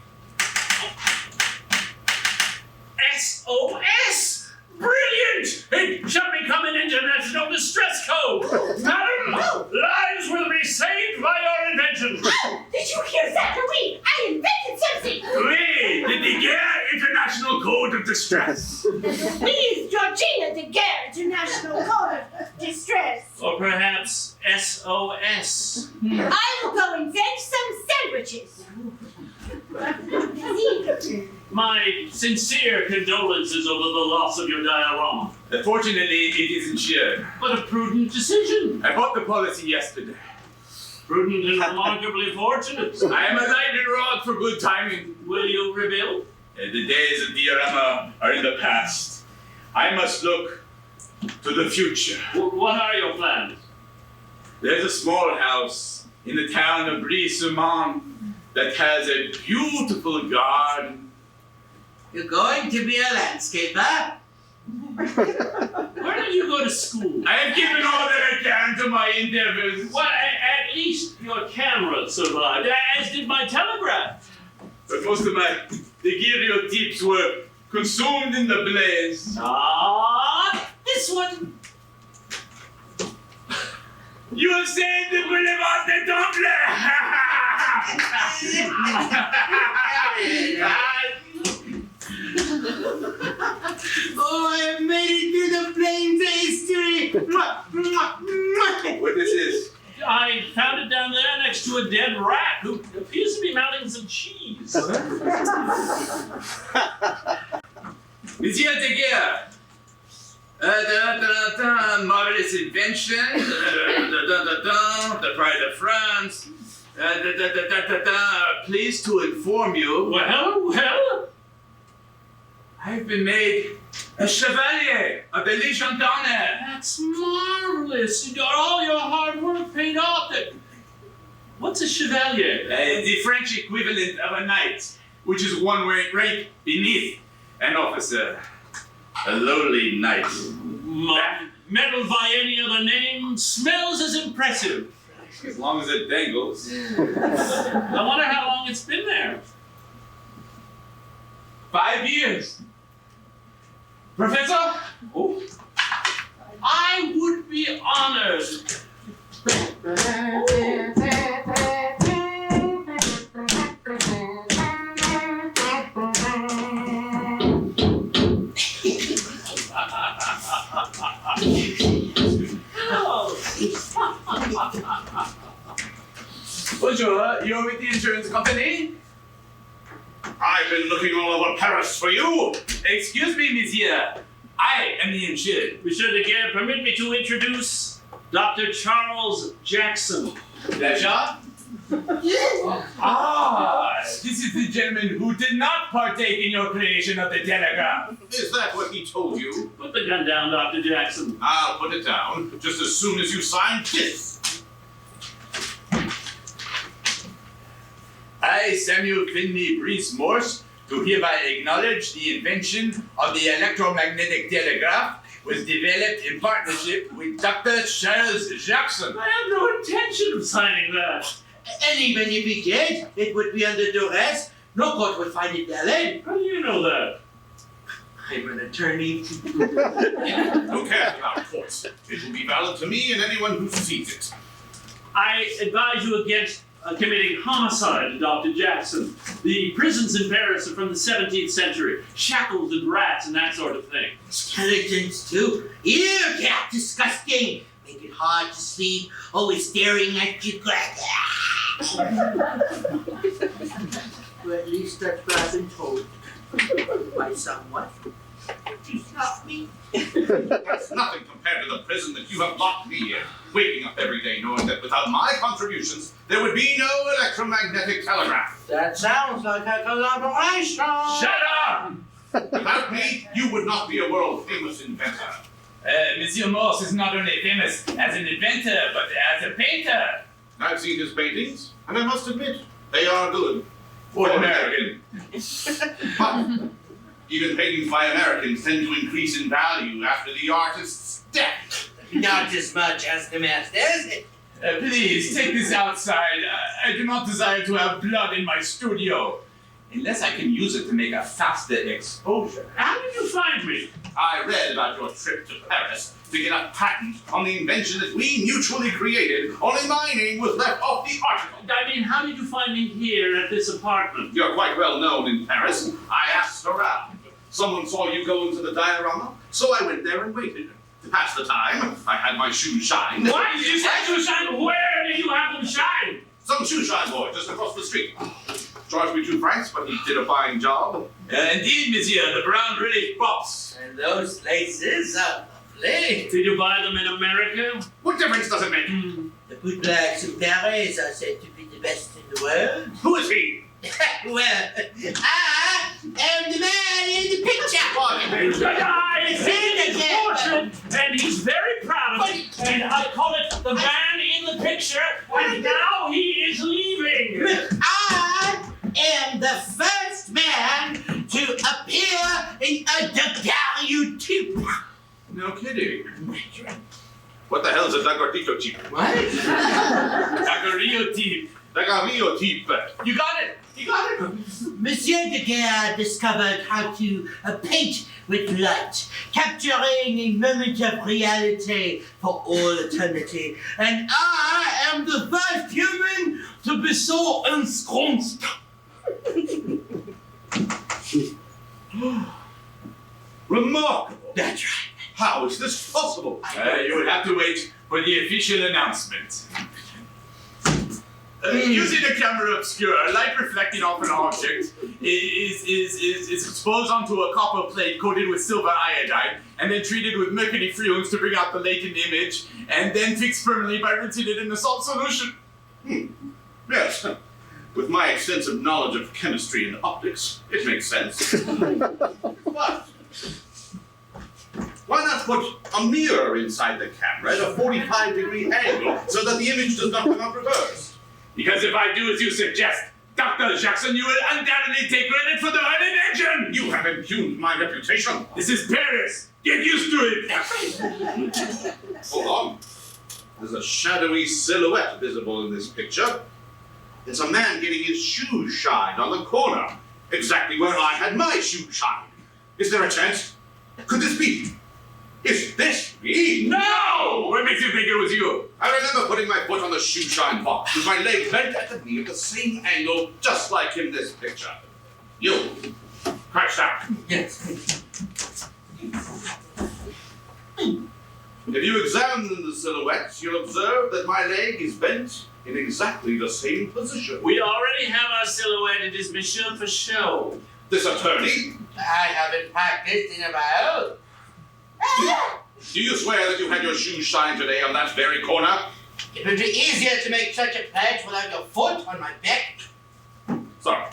SOS! Brilliant! It shall become an international distress code! Madam, lives will be saved by your invention! Oh, did you hear that, Louis? I invented something. Oui, the De Guerre International Code of Distress. Please, Georgina de Guerre, International Code of Distress. Or perhaps SOS. I will go invent some sandwiches. My sincere condolences over the loss of your diorama. Fortunately, it is insured. But a prudent decision. I bought the policy yesterday. Prudent and remarkably fortunate. I am a lightning rod for good timing. Will you rebuild? The days of diorama are in the past. I must look to the future. What are your plans? There's a small house in the town of Brie-sur-Marne that has a beautiful garden. You're going to be a landscaper? Where did you go to school? I have given all that I can to my endeavors. Well, at least your camera survived, as did my telegraph. But most of my daguerreotypes were consumed in the blaze. This one. You have saved the Boulevard des Oh, I have made it through the flames of history! What this is? I found it down there next to a dead rat who appears to be mounting some cheese. Monsieur de Guerre. Marvelous invention. The pride of France. Pleased to inform you. Well? I've been made a chevalier of the Légion d'honneur. That's marvelous. All your hard work paid off. What's a chevalier? The French equivalent of a knight, which is one rank beneath an officer. A lowly knight. Medal by any other name smells as impressive. As long as it dangles. I wonder how long it's been there. 5 years. Professor? Oh. I would be honored. Bonjour, you're with the insurance company? I've been looking all over Paris for you. Excuse me, monsieur. I am the insured. Monsieur de Guerre, permit me to introduce Dr. Charles Jackson. Pleasure. This is the gentleman who did not partake in your creation of the telegraph. Is that what he told you? Put the gun down, Dr. Jackson. I'll put it down just as soon as you sign this. I, Samuel Finley Brice Morse, do hereby acknowledge the invention of the electromagnetic telegraph was developed in partnership with Dr. Charles Jackson. I have no intention of signing that. And even if he did, it would be under duress. No court would find it valid. How do you know that? I'm an attorney. Who cares about courts? It will be valid to me and anyone who sees it. I advise you against committing homicide, Dr. Jackson. The prisons in Paris are from the 17th century. Shackles and rats and that sort of thing. Skeletons too. Ew, cat, disgusting. Make it hard to sleep, always staring at you. Well, at least that's what I've been told by someone. It's not me. That's nothing compared to the prison that you have locked me in. Waking up every day knowing that without my contributions, there would be no electromagnetic telegraph. That sounds like a collaboration. Shut up! Without me, you would not be a world-famous inventor. Monsieur Morse is not only famous as an inventor, but as a painter. I've seen his paintings, and I must admit, they are good. For an American. But even paintings by Americans tend to increase in value after the artist's death. Not as much as the master's. Please, take this outside. I do not desire to have blood in my studio. Unless I can use it to make a faster exposure. How did you find me? I read about your trip to Paris to get a patent on the invention that we mutually created. Only my name was left off the article. I mean, how did you find me here at this apartment? You're quite well known in Paris. I asked around. Someone saw you go into the diorama, so I went there and waited. To pass the time, I had my shoes shined. Why did you say to shine? Where did you have them shine? Some shoe shine boy just across the street. Charged me 2 francs, but he did a fine job. Indeed, monsieur, the brown really pops. And those laces are lovely. Did you buy them in America? What difference does it make? The bootlegs in Paris are said to be the best in the world. Who is he? Well, I am the man in the picture. I see his portrait, and he's very proud of it. And I call it the man in the picture, and now he is leaving. I am the first man to appear in a daguerreotype. No kidding. What the hell is a daguerreotype? What? Daguerreotype. Daguerreotype. You got it. You got it. Monsieur Daguerre discovered how to paint with light, capturing a moment of reality for all eternity. And I am the first human to be so ensconced. Remarkable. That's right. How is this possible? You would have to wait for the official announcement. Using a camera obscura, light reflecting off an object is exposed onto a copper plate coated with silver iodide, and then treated with mercury fumes to bring out the latent image, and then fixed permanently by rinsing it in a salt solution. Yes. With my extensive knowledge of chemistry and optics, it makes sense. But why not put a mirror inside the camera at a 45-degree angle so that the image does not come out reversed? Because if I do as you suggest, Dr. Jackson, you will undoubtedly take credit for the invention! You have impugned my reputation. This is Paris! Get used to it! Hold on. There's a shadowy silhouette visible in this picture. It's a man getting his shoes shined on the corner, exactly where I had my shoes shined. Is there a chance? Could this be? Is this me? No! What makes you think it was you? I remember putting my foot on the shoe shine box with my leg bent at the knee at the same angle, just like in this picture. You, crouched down. Yes. If you examine the silhouette, you'll observe that my leg is bent in exactly the same position. We already have our silhouette. It is Monsieur for show. This attorney, I haven't practiced in a while. do you swear that you had your shoes shined today on that very corner? It would be easier to make such a pledge without your foot on my back. Sorry.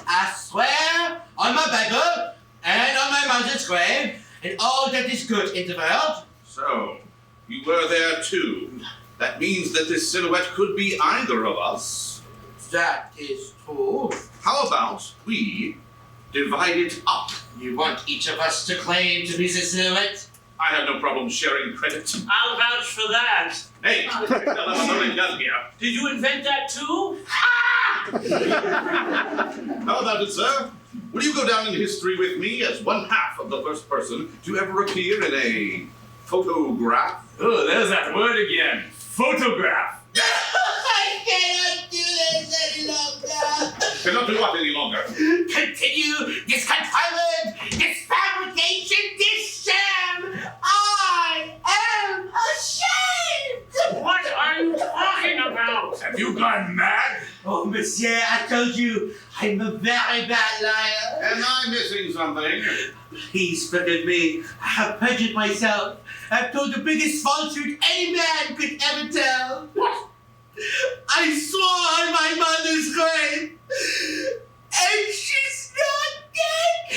I swear on my Bible and on my mother's grave and all that is good in the world. So, you were there too. That means that this silhouette could be either of us. That is true. How about we divide it up? You want each of us to claim to be the silhouette? I have no problem sharing credit. I'll vouch for that. Hey, tell them what something does here. Did you invent that too? How about it, sir? Will you go down in history with me as one half of the first person to ever appear in a photograph? Oh, there's that word again. photograph. I cannot do this any longer. Cannot do what any longer? Continue this contrivance, this fabrication, this sham. I am ashamed. What are you talking about? Have you gone mad? Oh, monsieur, I told you, I'm a very bad liar. Am I missing something? Please forgive me. I have perjured myself. I've told the biggest falsehood any man could ever tell. What? I swore on my mother's grave, and she's not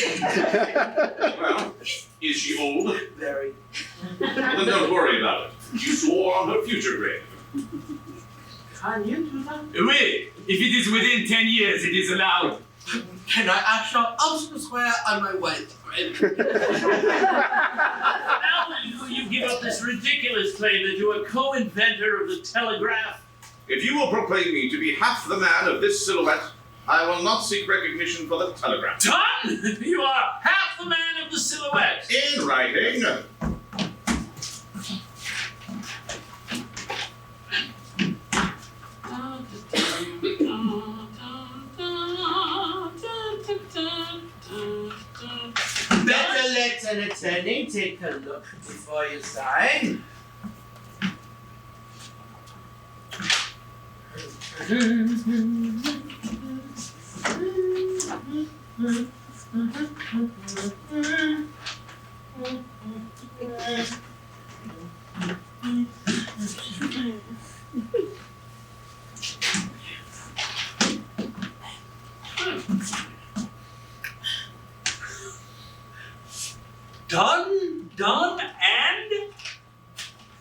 dead. Well, is she old? Very. Well, then don't worry about it. You swore on her future grave. Can you do that? Oui, if it is within 10 years, it is allowed. Can I actually also swear on my wife's grave? Now you give up this ridiculous claim that you are co-inventor of the telegraph. If you will proclaim me to be half the man of this silhouette, I will not seek recognition for the telegraph. Done! You are half the man of the silhouette. In writing. Better let an attorney take a look before you sign. Done, done, and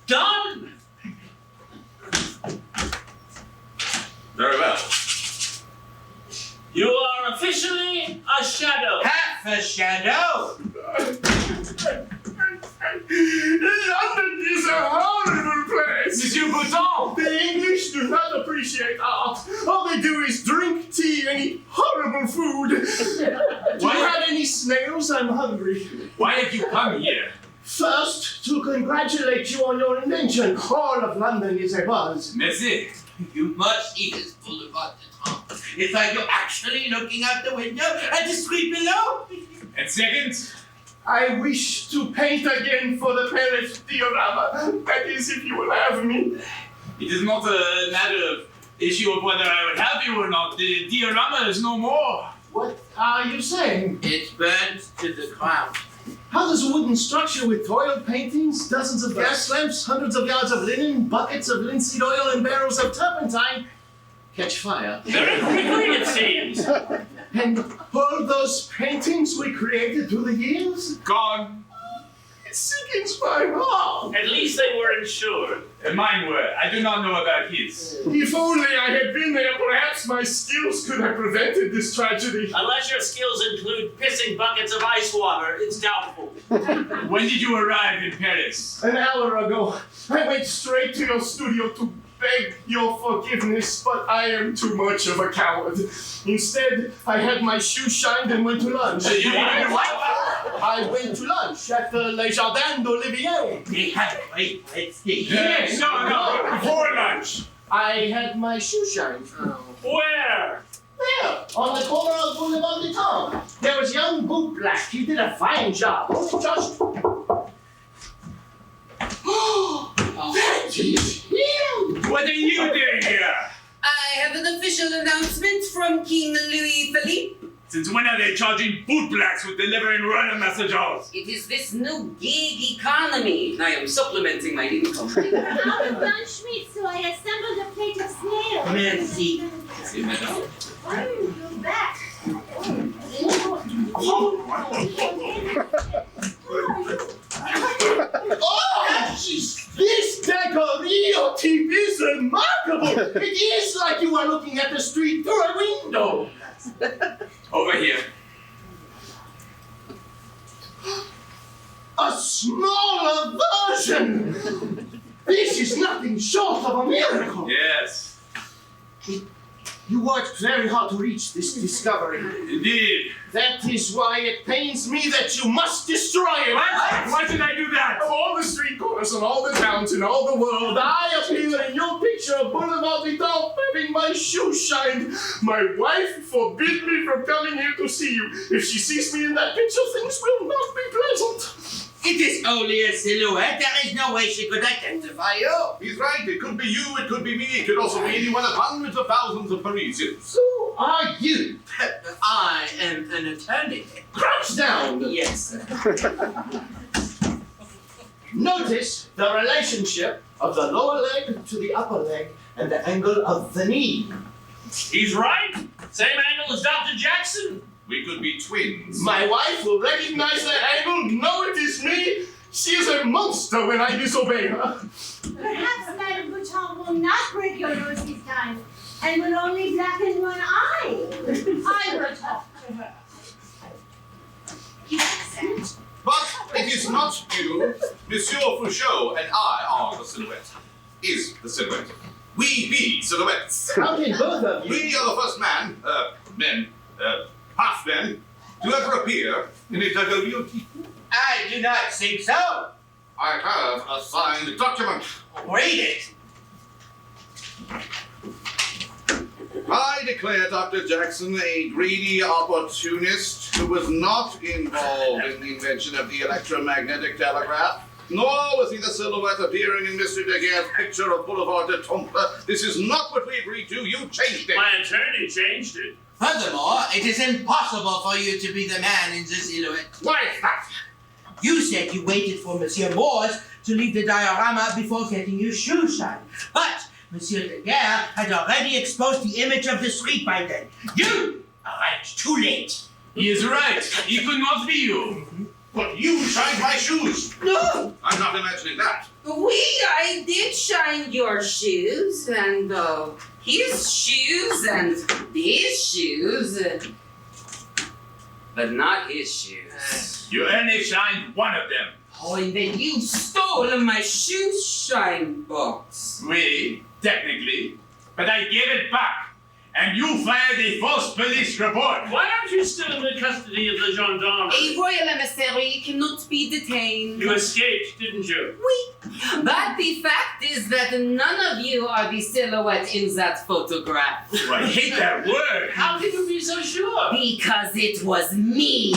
done! Very well. You are officially a shadow. Half a shadow. London is a horrible place. Monsieur Bouton! The English do not appreciate art. All they do is drink tea and eat horrible food. Do you have any snails? I'm hungry. Why have you come here? First, to congratulate you on your invention. All of London is a buzz. Merci. You must eat this boulevard de Trump. It's like you're actually looking out the window at the street below. And second, I wish to paint again for the Paris diorama. That is, if you will have me. it is not a matter of issue of whether I would have you or not. The diorama is no more. What are you saying? It's burnt to the ground. How does a wooden structure with oil paintings, dozens of gas lamps, hundreds of yards of linen, buckets of linseed oil, and barrels of turpentine catch fire? Very quickly, it seems. And all those paintings we created through the years? Gone. It sickens my heart. At least they were insured. And mine were. I do not know about his. If only I had been there, perhaps my skills could have prevented this tragedy. Unless your skills include pissing buckets of ice water, it's doubtful. When did you arrive in Paris? An hour ago, I went straight to your studio to beg your forgiveness, but I am too much of a coward. Instead, I had my shoes shined and went to lunch. I went to lunch at the Les Jardins d'Olivier. They have great whiskey. Yes. No, before lunch. I had my shoes shined. Where? There, on the corner of Boulevard de Town. There was young boot black. He did a fine job. Just... That is him! What are you doing here? I have an official announcement from King Louis Philippe. Since when are they charging bootblacks with delivering runner messages? It is this new gig economy. I am supplementing my income. I'm out of lunch meat, so I assembled a plate of snails. Merci. Why don't you go back? Oh, this daguerreotype is remarkable. It is like you are looking at the street through a window. Over here. A smaller version. This is nothing short of a miracle. Yes. You worked very hard to reach this discovery. Indeed. That is why it pains me that you must destroy it. Why did I do that? Of all the street corners and all the towns in all the world, I appear in your picture of Boulevard Vidal having my shoes shined. My wife forbid me from coming here to see you. If she sees me in that picture, things will not be pleasant. It is only a silhouette. There is no way she could identify you. He's right. It could be you, it could be me, it could also be any one of hundreds of thousands of Parisians. Who are you? I am an attorney. Crouch down. Yes. Notice the relationship of the lower leg to the upper leg and the angle of the knee. He's right. Same angle as Dr. Jackson. We could be twins. My wife will recognize that angle, know it is me. She is a monster when I disobey her. Perhaps Madame Bouton will not break your nose this time, and will only blacken one eye. I will talk to her. Yes. But it is not you. Monsieur Fouchot and I are the silhouette. Is the silhouette. We be silhouettes. How can both of you? We are the first half men, to ever appear in a daguerreotype. I do not think so. I have a signed document. Read it. I declare Dr. Jackson a greedy opportunist who was not involved in the invention of the electromagnetic telegraph, nor was he the silhouette appearing in Mr. Daguerre's picture of Boulevard de Temple. This is not what we agreed to. You changed it. My attorney changed it. Furthermore, it is impossible for you to be the man in the silhouette. Why is that? You said you waited for Monsieur Moores to leave the diorama before getting your shoes shined. But Monsieur Daguerre had already exposed the image of the street by then. You arrived too late. He is right. He could not be you. But you shined my shoes. No, I'm not imagining that. I did shine your shoes, and his shoes, and his shoes, but not his shoes. You only shined one of them. Oh, and then you stole my shoe shine box. Oui, technically. But I gave it back. And you filed a false police report. Why aren't you still in the custody of the gendarmes? A royal emissary cannot be detained. You escaped, didn't you? Oui. But the fact is that none of you are the silhouette in that photograph. Oh, I hate that word. How can you be so sure? Because it was me.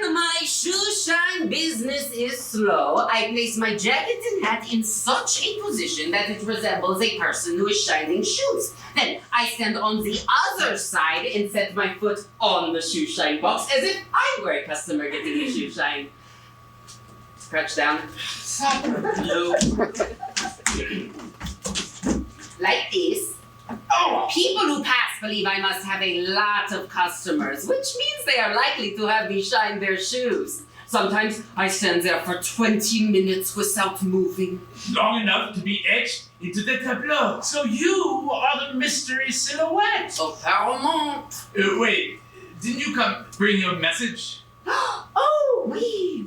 And my shoe shine business is slow. I place my jacket and hat in such a position that it resembles a person who is shining shoes. Then I stand on the other side and set my foot on the shoe shine box as if I were a customer getting a shoe shine. Crouch down. No. Like this. People who pass believe I must have a lot of customers, which means they are likely to have me shine their shoes. Sometimes I stand there for 20 minutes without moving. Long enough to be etched into the tableau. So you are the mystery silhouette. Apparemment. Wait, didn't you come bring your message? Oh, we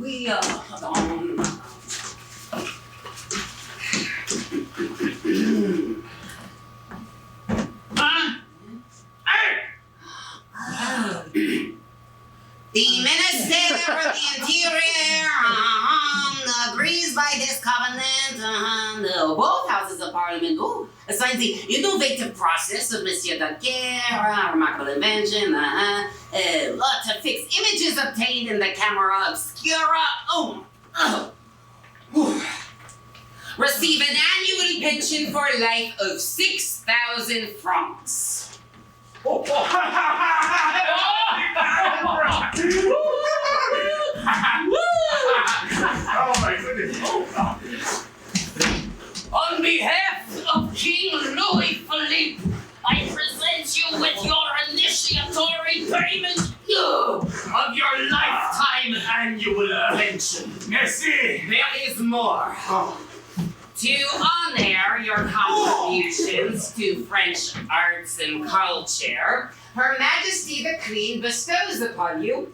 The Minister of the Interior agrees by this covenant. Both houses of Parliament assigns the innovative process of Monsieur Daguerre, remarkable invention, to fix images obtained in the camera obscura. Receive an annual pension for life of 6,000 francs. Oh my goodness. On behalf of King Louis Philippe, I present you with your initiatory payment of your lifetime annual pension. Merci. There is more. To honor your contributions to French arts and culture, Her Majesty the Queen bestows upon you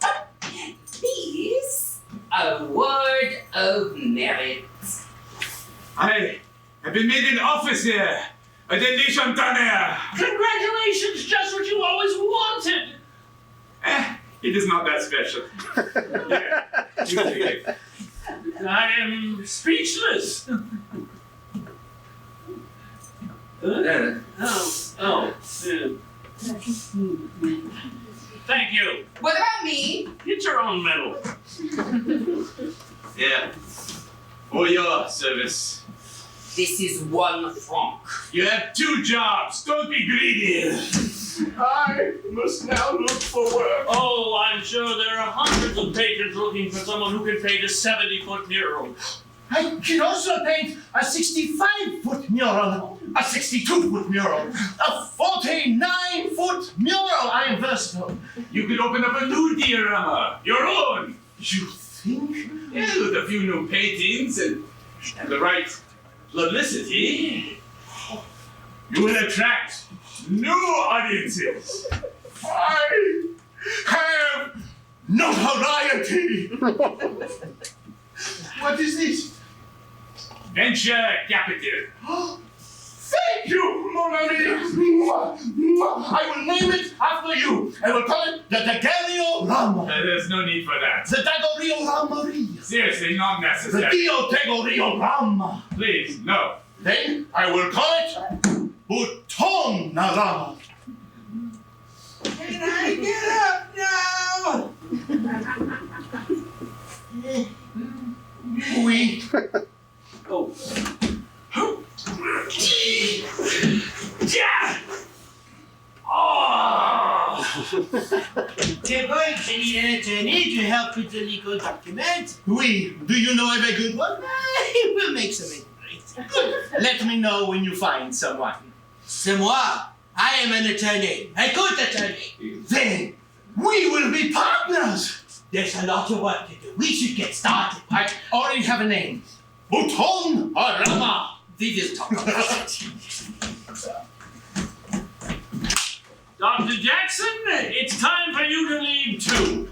this award of merit. I have been made an officer The Legion d'Honneur. Congratulations, just what you always wanted. It is not that special. Yeah, you take it. I am speechless. Yeah. Thank you. What about me? Get your own medal. Yeah. For your service. This is 1 franc. You have 2 jobs. Don't be greedy. I must now look for work. Oh, I'm sure there are hundreds of patrons looking for someone who can paint a 70-foot mural. I can also paint a 65-foot mural, a 62-foot mural, a 49-foot mural. I am versatile. You could open up a new diorama. Your own. You think? Yeah, with a few new paintings and the right publicity, you will attract new audiences. I have notoriety. What is this? Venture capital. Thank you, mon ami. I will name it after you. I will call it the Daguerreotypes. There's no need for that. The Daguerreotypes. Seriously, not The necessary. Daguerreotypes. Please, no. Then I will call it Boutonarama. Can I get up now? Oui. Oh. Yeah. Oh. They're going to need an attorney to help with the legal document. Oui. Do you know of a good one? We'll make some inquiries. Good. Let me know when you find someone. C'est moi. I am an attorney. A good attorney. Then we will be partners. There's a lot of work to do. We should get started. I already have a name. Boutonarama. We will talk about it. Dr. Jackson, it's time for you to leave too.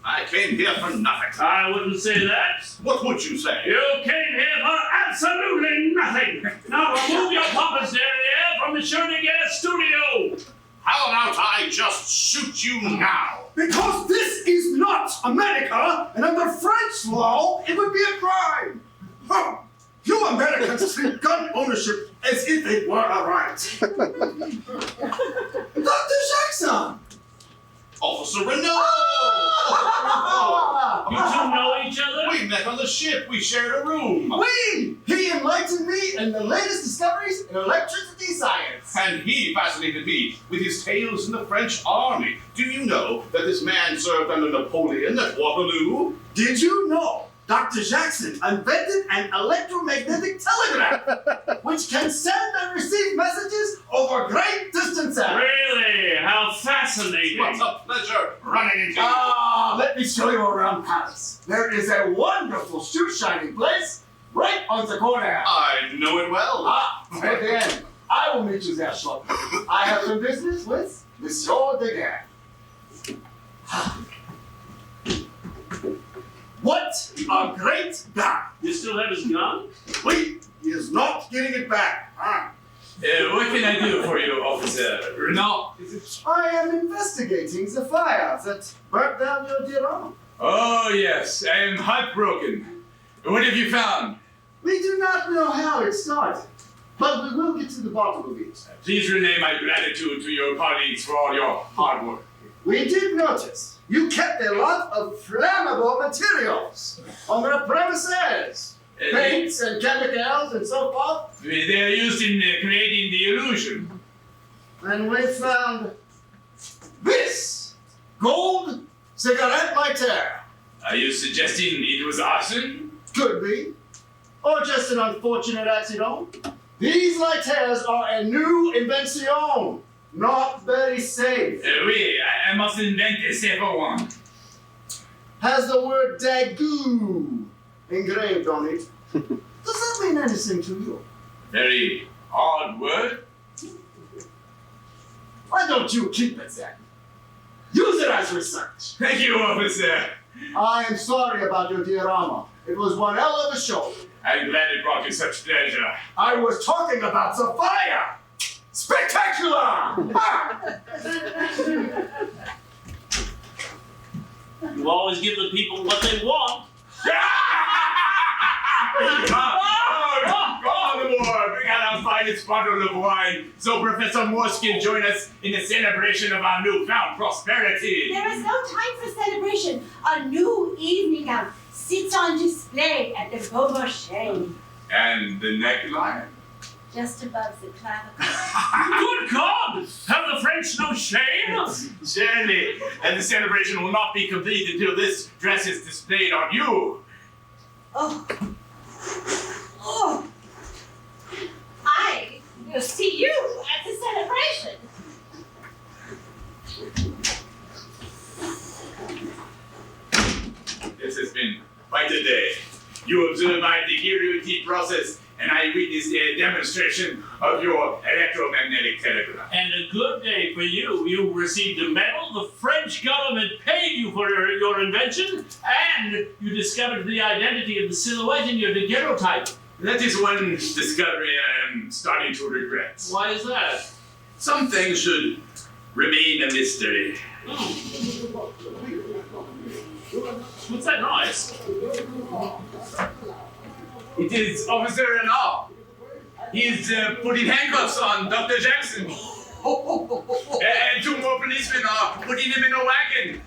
I came here for nothing. I wouldn't say that. What would you say? You came here for absolutely nothing. Now remove your pompous derriere from Monsieur Daguerre's studio. How about I just shoot you now? Because this is not America, and under French law, it would be a crime. Huh. You Americans treat gun ownership as if it were a right. Dr. Jackson! Officer Renault! You two know each other? We met on the ship. We shared a room. He enlightened me in the latest discoveries in electricity science. And he fascinated me with his tales in the French army. Do you know that this man served under Napoleon at Waterloo? Did you know Dr. Jackson invented an electromagnetic telegraph, which can send and receive messages over great distances? Really? How fascinating. What a pleasure running into you. Let me show you around Paris. There is a wonderful shoe shining place right on the corner. I know it well. At the end, I will meet you there shortly. I have some business with Monsieur Daguerre. What a great guy! You still have his gun? Wait, he is not getting it back. What can I do for you, Officer Renault? I am investigating the fire that burnt down your diorama. Oh, yes. I am heartbroken. What have you found? We do not know how it started, but we will get to the bottom of it. Please rename my gratitude to your colleagues for all your hard work. We did notice you kept a lot of flammable materials on the premises. Paints and chemicals and so forth. They are used in creating the illusion. And we found this gold cigarette lighter. Are you suggesting it was arson? Could be. Or just an unfortunate accident. These lighters are a new invention. Not very safe. Oui, I must invent a safer one. Has the word Dagu engraved on it. Does that mean anything to you? Very odd word. Why don't you keep it then? Use it as research. Thank you, officer. I am sorry about your diorama. It was one hell of a show. I'm glad it brought you such pleasure. I was talking about the fire! Spectacular! Ha! You always give the people what they want. Bring out our finest bottle of wine so Professor Morse can join us in the celebration of our newfound prosperity. There is no time for celebration. A new evening gown sits on display at the Beaumarchais, And the neckline? just above the clavicle. Good God! Have the French no shame? Surely. And the celebration will not be complete until this dress is displayed on you. Oh. Oh. I will see you at the celebration. This has been quite a day. You observed my daguerreotype process, and I witnessed a demonstration of your electromagnetic telegraph. And a good day for you. You received a medal, the French government paid you for your invention, and you discovered the identity of the silhouette in your daguerreotype. That is one discovery I am starting to regret. Why is that? Some things should remain a mystery. What's that noise? It is Officer Renard. He is putting handcuffs on Dr. Jackson. And two more policemen are putting him in a wagon.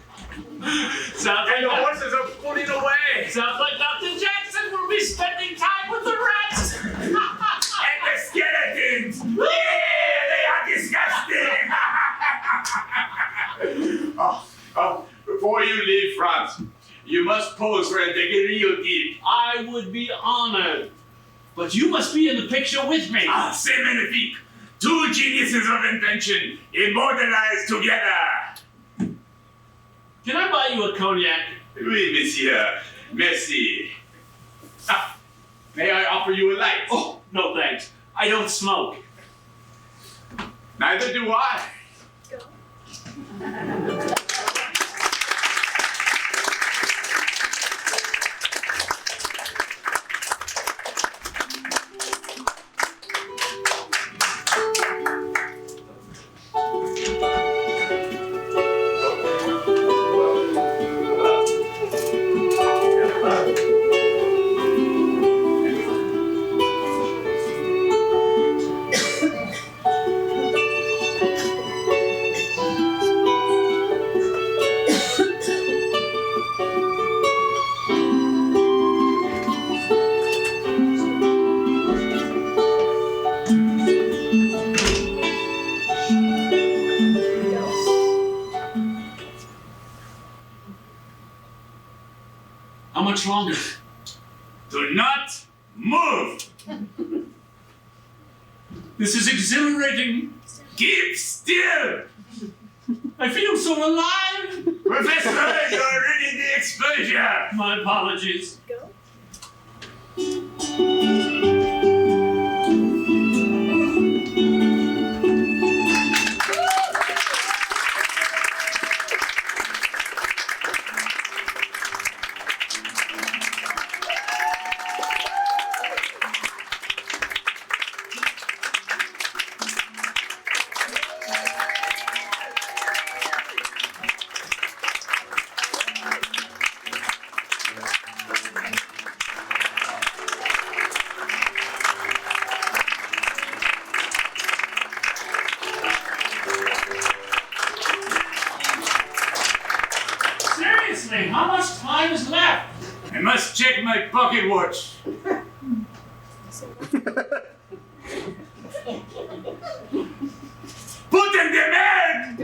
Sounds And the like horses are pulling away. Sounds like Dr. Jackson will be spending time with the rats. And the skeletons! Yeah, they are disgusting! Before you leave France, you must pose for a daguerreotype. I would be honored. But you must be in the picture with me. C'est magnifique! Two geniuses of invention immortalized together! Can I buy you a cognac? Oui, monsieur. Merci. May I offer you a light? Oh, no thanks. I don't smoke. Neither do I. How much longer? Do not move! This is exhilarating. Keep still! I feel so alive. Professor, you're reading the exposure! My apologies. Seriously, how much time is left? I must check my pocket watch. Put in demand!